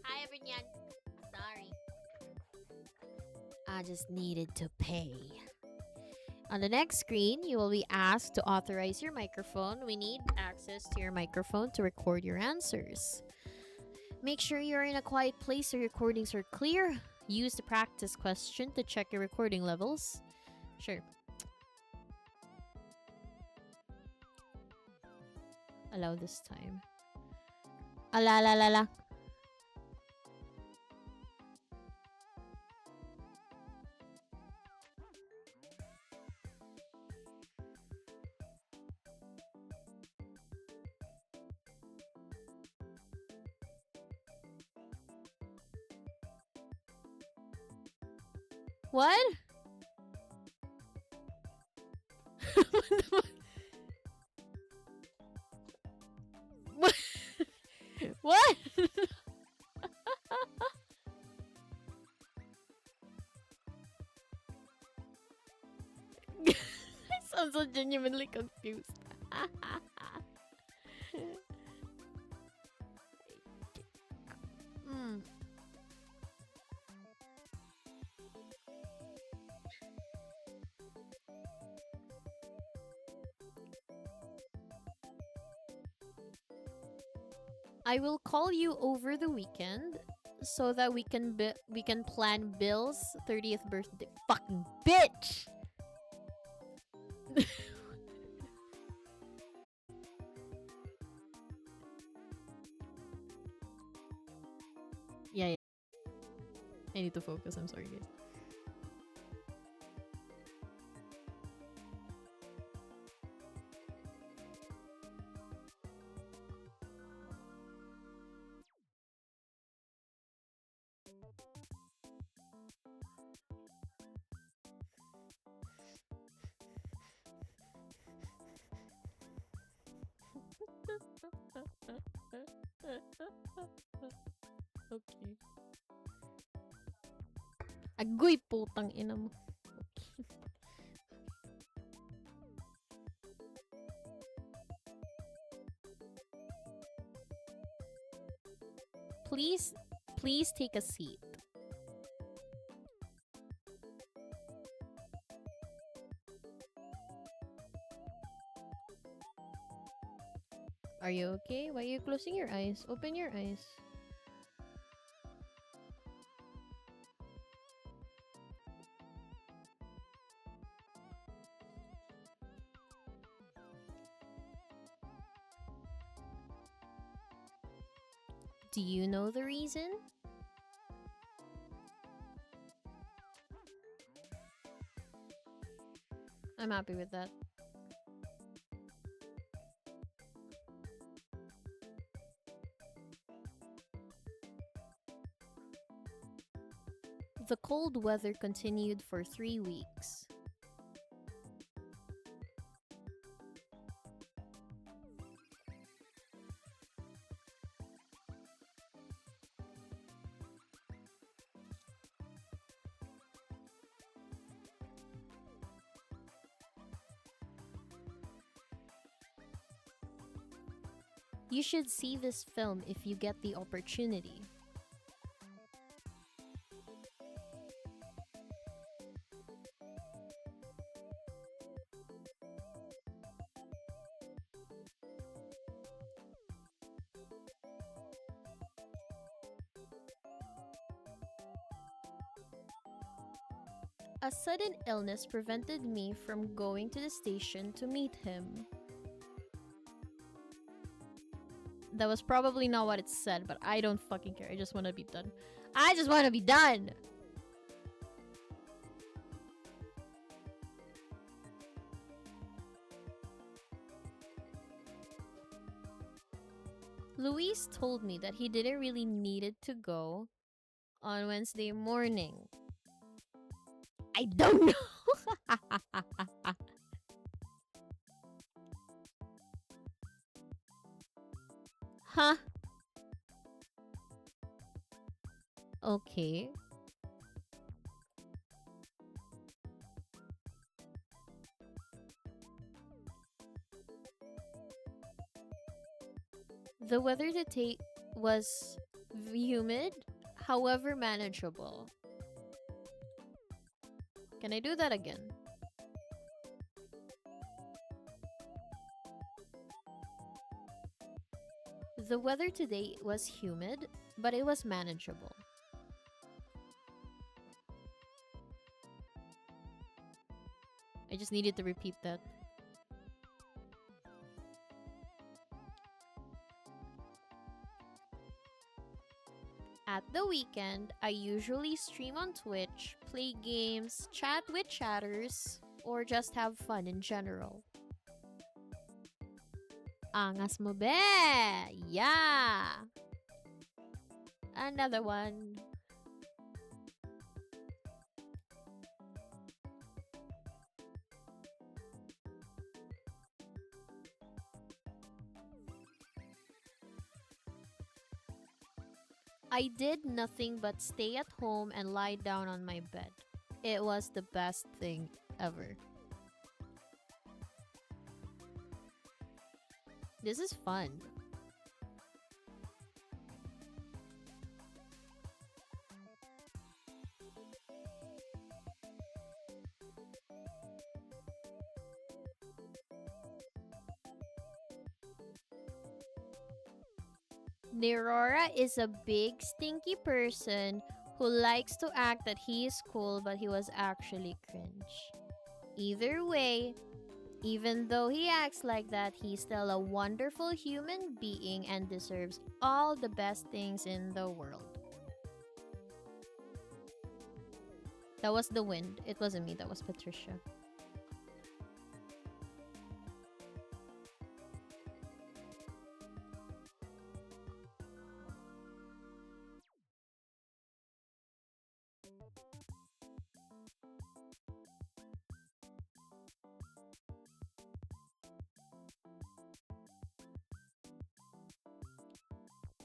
Hi everyone. Sorry. I just needed to pay. On the next screen, you will be asked to authorize your microphone. We need access to your microphone to record your answers. Make sure you're in a quiet place so your recordings are clear. Use the practice question to check your recording levels. Sure. Allow this time. Ala la la la. What? What? What? I sound so genuinely confused. Hmm. I will call you over the weekend so that we can plan Bill's 30th birthday. Fucking bitch. Yeah. I need to focus. I'm sorry, guys. Okay. Agoy, putang ina mo. Okay. Please take a seat. Are you okay? Why are you closing your eyes? Open your eyes. Do you know the reason? I'm happy with that. The cold weather continued for 3 weeks. You should see this film if you get the opportunity. A sudden illness prevented me from going to the station to meet him. That was probably not what it said, but I don't fucking care. I just want to be done. I just want to be done! Luis told me that he didn't really needed to go on Wednesday morning. I don't know! Huh? Okay. The weather today was humid, however manageable. Can I do that again? The weather today was humid, but it was manageable. I just needed to repeat that. At the weekend, I usually stream on Twitch, play games, chat with chatters, or just have fun in general. Angas mo be! Yeah! Another one. I did nothing but stay at home and lie down on my bed. It was the best thing ever. This is fun. Nerora is a big, stinky person who likes to act that he is cool, but he was actually cringe. Either way, even though he acts like that, he's still a wonderful human being and deserves all the best things in the world. That was the wind. It wasn't me, that was Patricia.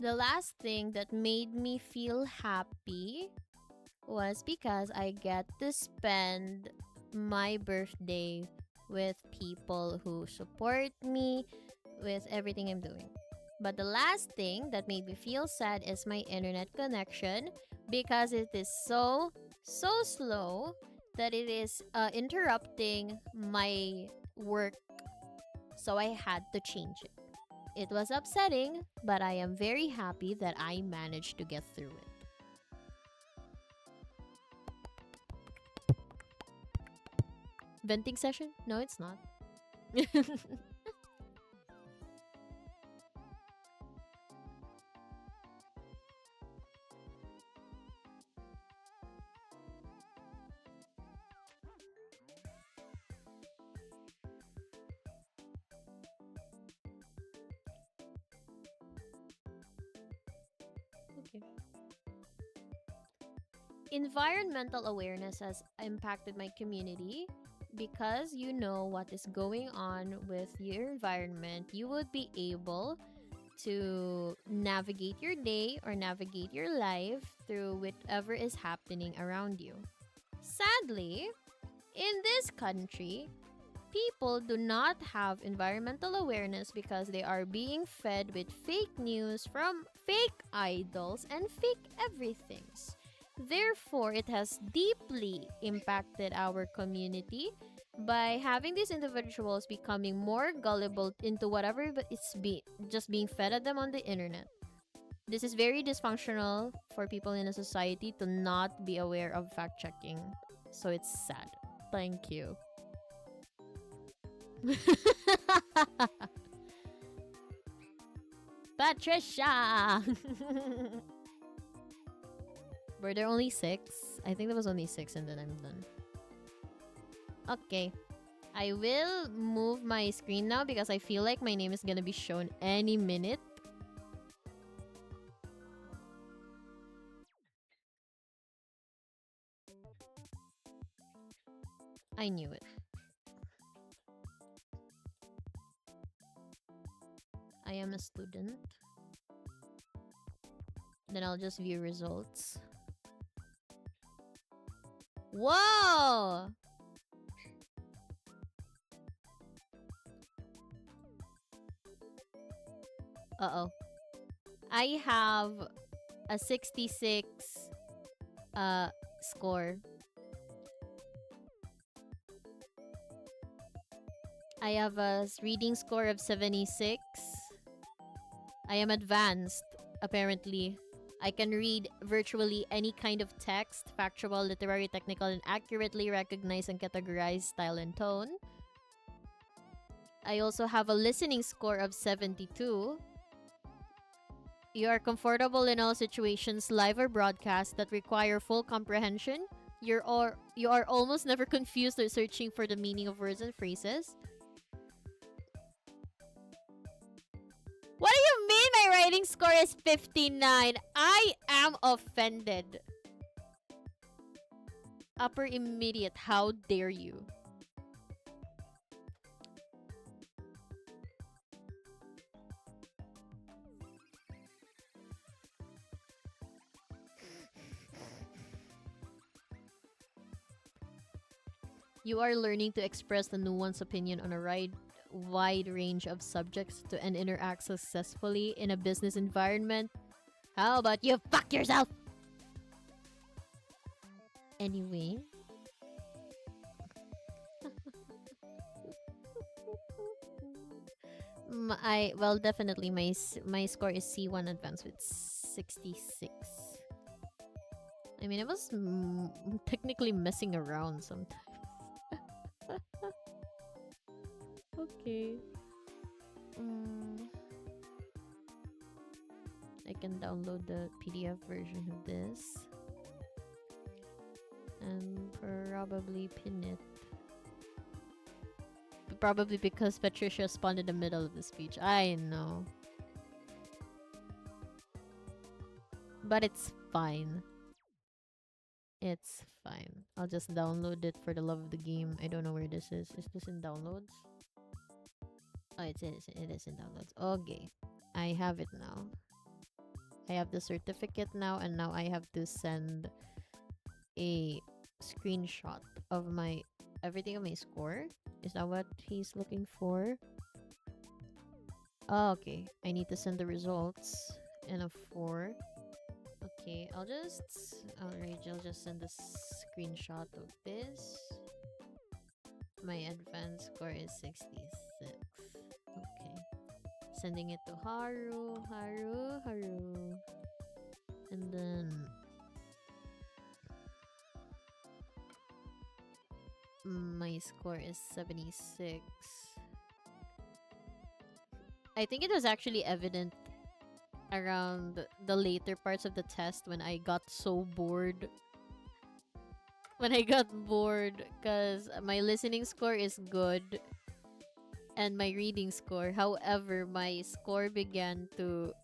The last thing that made me feel happy was because I get to spend my birthday with people who support me with everything I'm doing. But the last thing that made me feel sad is my internet connection because it is so slow that it is interrupting my work. So I had to change it. It was upsetting, but I am very happy that I managed to get through it. Venting session? No, it's not. Okay. Environmental awareness has impacted my community because you know what is going on with your environment. You would be able to navigate your day or navigate your life through whatever is happening around you. Sadly, in this country, people do not have environmental awareness because they are being fed with fake news from fake idols and fake everythings. Therefore, it has deeply impacted our community by having these individuals becoming more gullible into whatever just being fed at them on the internet. This is very dysfunctional for people in a society to not be aware of fact checking. So it's sad. Thank you. Patricia! Were there only 6? I think there was only 6 and then I'm done. Okay. I will move my screen now because I feel like my name is gonna be shown any minute. I knew it. I am a student. Then I'll just view results. Whoa! Uh-oh. I have a 66 score. I have a reading score of 76. I I am advanced, apparently. I can read virtually any kind of text, factual, literary, technical, and accurately recognize and categorize style and tone. I also have a listening score of 72. You are comfortable in all situations, live or broadcast, that require full comprehension. You are almost never confused or searching for the meaning of words and phrases. What do you mean my writing score is 59? I am offended. Upper immediate, how dare you? You are learning to express the nuanced opinion on a wide range of subjects to and interact successfully in a business environment. How about you fuck yourself? Anyway. Definitely my score is C1 advanced with 66. I mean, I was technically messing around sometimes. Okay. I can download the PDF version of this and probably pin it. Probably because Patricia spawned in the middle of the speech. I know. But it's fine. It's fine. I'll just download it for the love of the game. I don't know where this is. Is this in downloads? Oh, it is in downloads. Okay. I have it now. I have the certificate now, and now I have to send a screenshot of my everything of my score. Is that what he's looking for? Oh, okay. I need to send the results in a 4. Okay, I'll just send a screenshot of this. My advanced score is 66. Okay. Sending it to Haru. And then my score is 76. I think it was actually evident around the later parts of the test when I got so bored. Because my listening score is good and my reading score. However, my score began to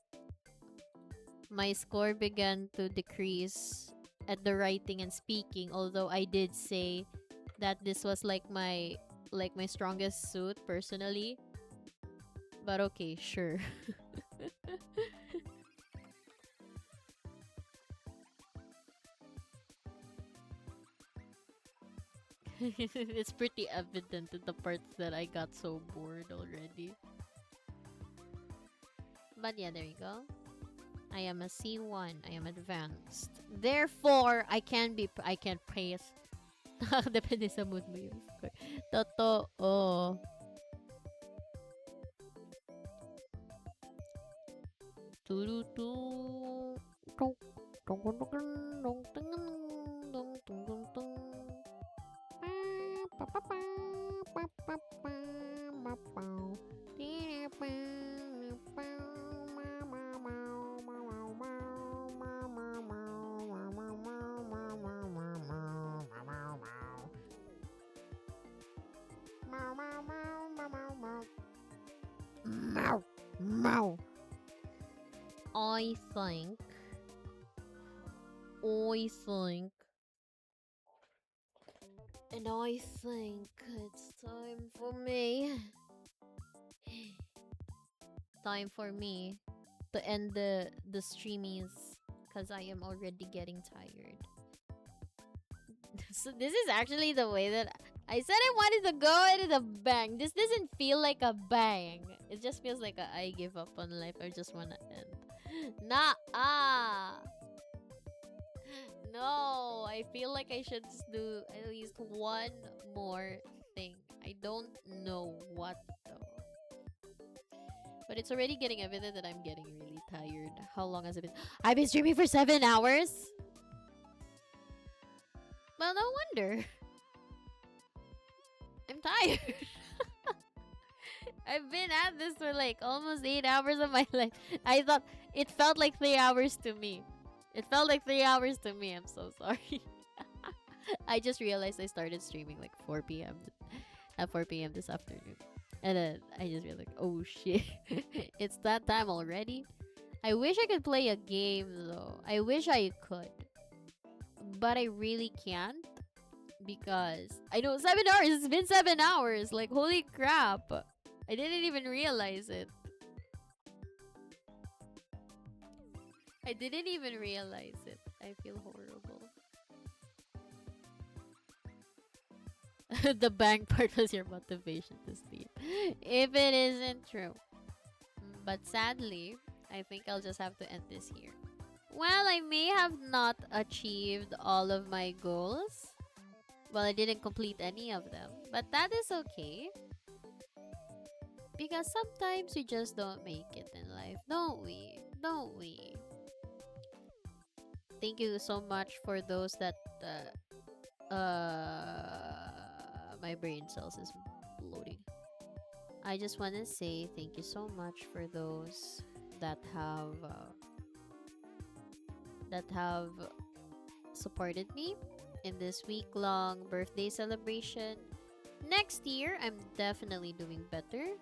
decrease at the writing and speaking, although I did say that this was like my strongest suit personally. But okay, sure. It's pretty evident in the parts that I got so bored already. But yeah, there you go. I am a C1. I am advanced. Therefore, I can't praise. Depende sa mood mo yung score. Totoo. I think it's time for me. Time for me to end the streamies because I am already getting tired. So this is actually the way that I said I wanted to go into the bang. This doesn't feel like a bang. It just feels like I give up on life. I just wanna end. No, I feel like I should just do at least one more thing. I don't know what though. But it's already getting evident that I'm getting really tired. How long has it been? I've been streaming for 7 hours? Well, no wonder. I'm tired. I've been at this for like almost 8 hours of my life. I thought it felt like 3 hours to me. It felt like 3 hours to me. I'm so sorry. I just realized I started streaming like 4 p.m. At 4 p.m. this afternoon. And then I just realized, oh shit. It's that time already. I wish I could play a game though. I wish I could. But I really can't. Because I know 7 hours. It's been 7 hours. Like, holy crap. I didn't even realize it. I didn't even realize it. I feel horrible. The bank part was your motivation to sleep. If it isn't true. But sadly, I think I'll just have to end this here. Well, I may have not achieved all of my goals. Well, I didn't complete any of them. But that is okay. Because sometimes we just don't make it in life. Don't we? Don't we? Thank you so much for those that... my brain cells is loading. I just want to say thank you so much for those that have supported me in this week-long birthday celebration. Next year, I'm definitely doing better.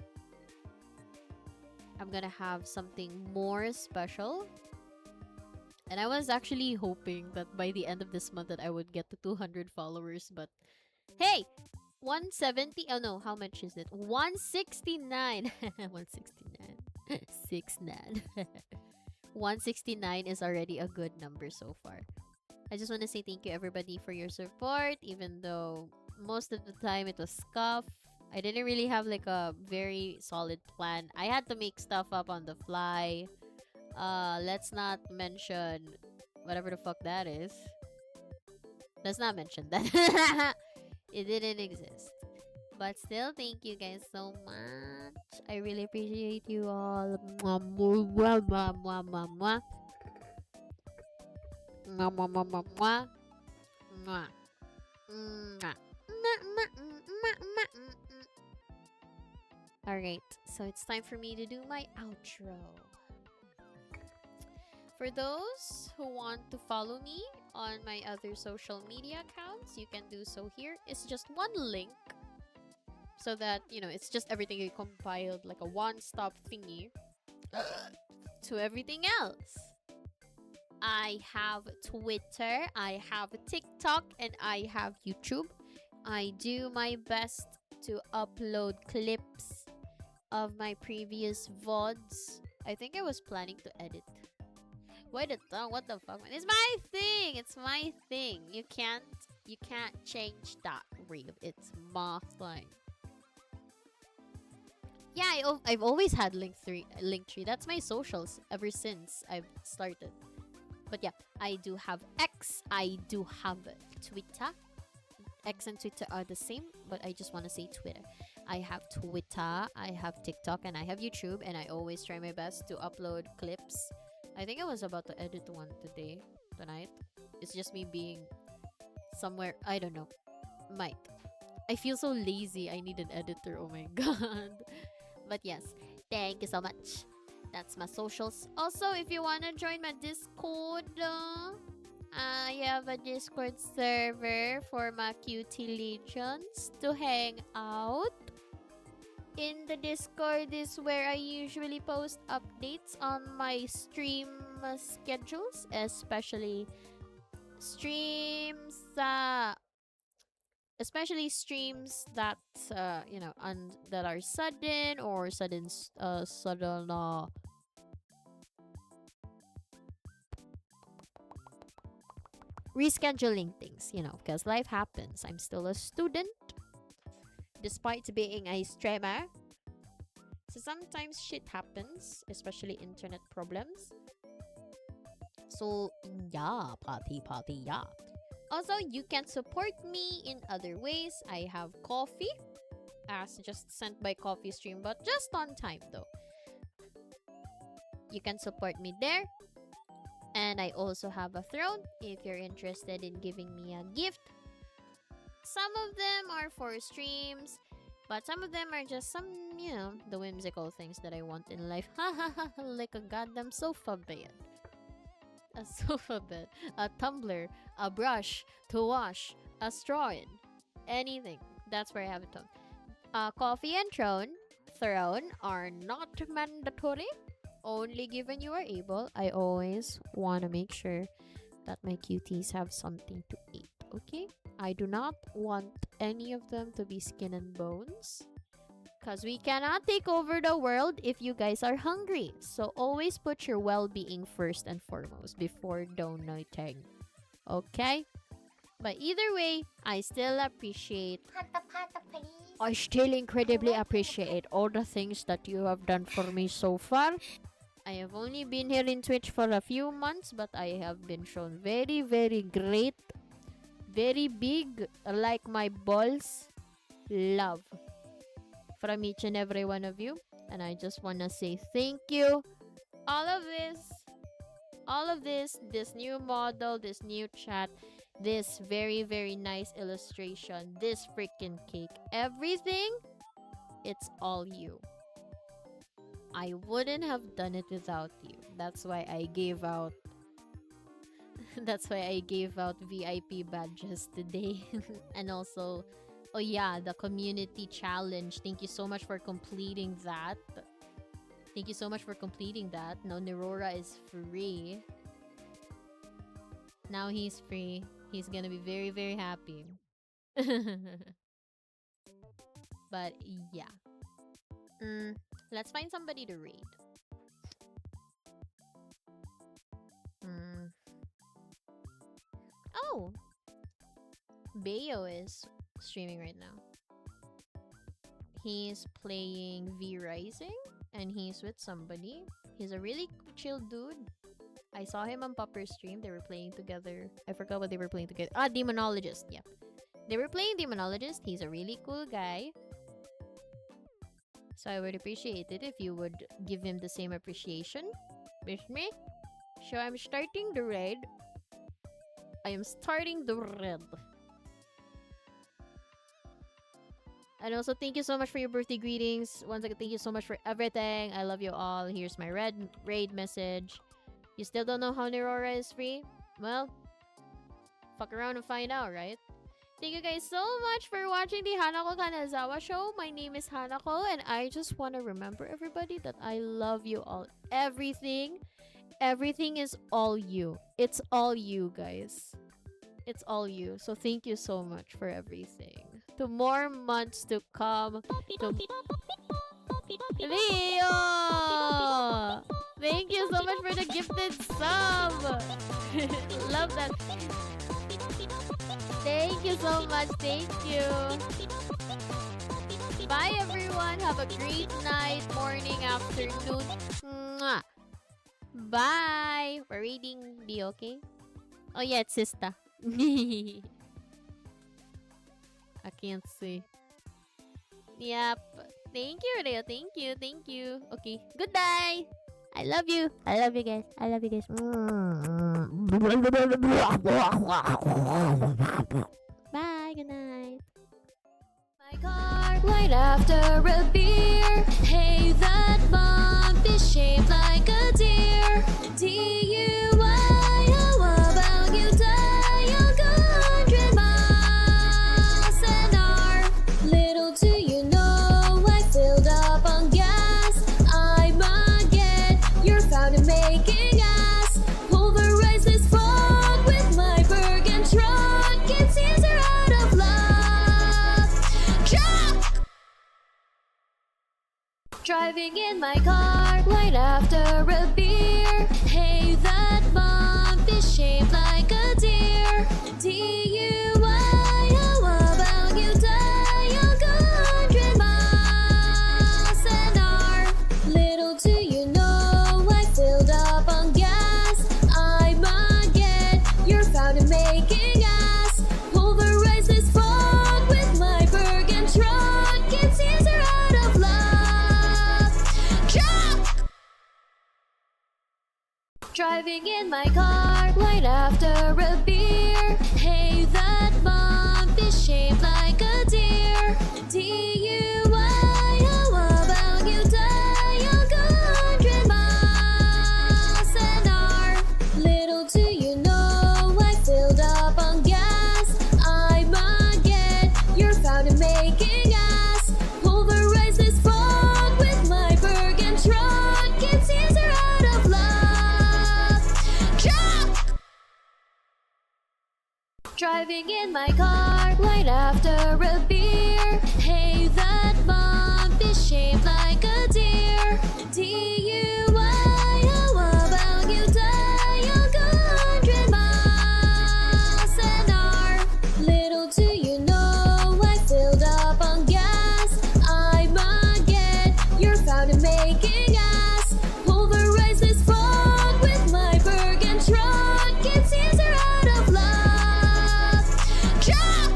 I'm gonna have something more special. And I was actually hoping that by the end of this month that I would get to 200 followers, but hey, 170. Oh no, how much is it? 169. 169. 69. 169 is already a good number so far. I just want to say thank you everybody for your support, even though most of the time it was scuff. I didn't really have like a very solid plan. I had to make stuff up on the fly. Let's not mention whatever the fuck that is. Let's not mention that. It didn't exist. But still, thank you guys so much. I really appreciate you all. Mwah, mwah, mwah, mwah, mwah, mwah. Mwah, mwah, mwah, mwah, mwah. Mwah. Mwah. Alright, so it's time for me to do my outro. For those who want to follow me on my other social media accounts, you can do so here. It's just one link. So that, you know, it's just everything you compiled, like a one-stop thingy to everything else. I have Twitter, I have TikTok, and I have YouTube. I do my best to upload clips of my previous VODs. I think I was planning to edit. Why the tongue? What the fuck, man? It's my thing. It's my thing. You can't change that, real. It's my thing. Yeah, I've always had Linktree. That's my socials ever since I've started. But yeah, I do have X. I do have Twitter. X and Twitter are the same, but I just want to say Twitter. I have Twitter, I have TikTok, and I have YouTube, and I always try my best to upload clips. I think I was about to edit one tonight. It's just me being somewhere, I don't know. I feel so lazy. I need an editor. Oh my god. But yes, thank you so much. That's my socials. Also, if you want to join my Discord, I have a Discord server for my cutie legions to hang out. In the Discord is where I usually post updates on my stream schedules, especially streams that you know, that are sudden or sudden rescheduling things, you know, because life happens. I'm still a student despite being a streamer. So sometimes shit happens, especially internet problems. So yeah, party, yeah. Also, you can support me in other ways. I have coffee, as just sent by Coffee Stream, but just on time though. You can support me there. And I also have a throne if you're interested in giving me a gift. Some of them are for streams, but some of them are just some, you know, the whimsical things that I want in life. Like a goddamn sofa bed. A sofa bed, a tumbler, a brush to wash, a straw in. Anything. That's where I have it on. Coffee and throne are not mandatory. Only given you are able. I always want to make sure that my cuties have something to eat. Okay? I do not want any of them to be skin and bones. Because we cannot take over the world if you guys are hungry. So always put your well-being first and foremost before donating. Okay? But either way, I still appreciate... I still incredibly appreciate all the things that you have done for me so far. I have only been here in Twitch for a few months, but I have been shown very, very great, very big, like my balls, love from each and every one of you. And I just want to say thank you. All of this, this new model, this new chat, this very, very nice illustration, this freaking cake, everything, it's all you. I wouldn't have done it without you. That's why I gave out VIP badges today. And also, oh yeah, the community challenge. Thank you so much for completing that. Now Nerora is free. Now he's free. He's gonna be very, very happy. But yeah. Let's find somebody to raid. Oh! Bayo is streaming right now. He's playing V Rising and he's with somebody. He's a really chill dude. I saw him on Popper's stream. They were playing together. I forgot what they were playing together. Demonologist. Yeah. They were playing Demonologist. He's a really cool guy. So I would appreciate it if you would give him the same appreciation with me. So I'm starting the raid. I am starting the raid. And also, thank you so much for your birthday greetings. Once again, thank you so much for everything. I love you all. Here's my raid message. You still don't know how Nerora is free? Well, fuck around and find out, right? Thank you guys so much for watching the Hanako Kanazawa show. My name is Hanako, and I just want to remember everybody that I love you all. Everything is all you. It's all you, guys. It's all you. So thank you so much for everything. To more months to come. Leo! Thank you so much for the gifted sub. Love that. Thank you so much. Thank you. Bye, everyone. Have a great night, morning, afternoon. Mwah. Bye. We're reading B, okay? Oh, yeah, it's Sista. I can't see. Yep. Thank you, Leo. Thank you. Thank you. Okay. Good night. I love you. I love you guys. I love you guys. Bye. Good night. My car right after a beer. Hey, that bump is shaped like a deer. DUI. How about you die a 100 miles an hour? Little do you know, I filled up on gas. I'm again. You're found in making ass. Pulverize this fog with my Bergen truck. It seems you're out of luck. Truck! Driving in my car right after a beer. Hey, that bump is shaped like a deer. DUI, how about you die a 100 miles an hour? Little do you know, I filled up on gas. I'm again. You're found in making ass. Pulverize this fog with my Bergen truck. It seems you're out of luck. Truck! Driving in my car right after a beer. Hey, that bump is shaped like a deer. DUI, how about you die 100 miles an hour? Little do you know, I filled up on gas. I'm again, you're found in making ass. Pulverize this fog with my Bergen truck. It seems you're out of luck. Truck! Driving in my car right after a beer. Hey, that bump is shaped like a deer. DUI, how about you die 100 miles an hour? Little do you know, I filled up on gas. I'm again, you're found in making ass. Pulverize this fog with my Bergen truck. It seems you're out of luck. Truck!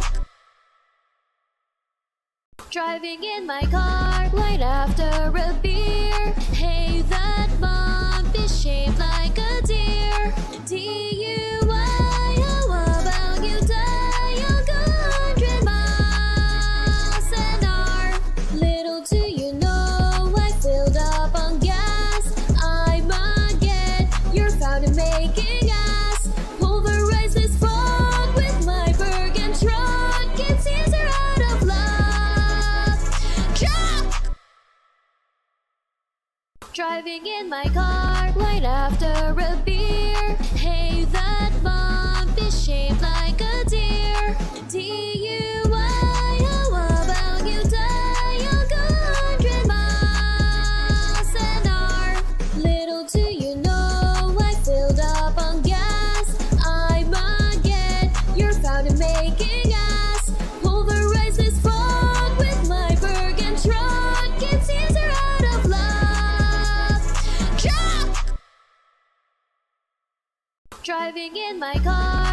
Driving in my car right after a beer. Hey, that bump is shaped like a deer. DUI, how about you die 100 miles an hour? Little do you know, I filled up on gas. I'm again, you're found in making ass. Pulverize this fog with my Bergen truck. It seems you're out of luck. Truck! Driving in my car.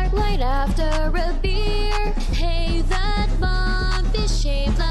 'Cause right after a beer, hey, that bump is shaped like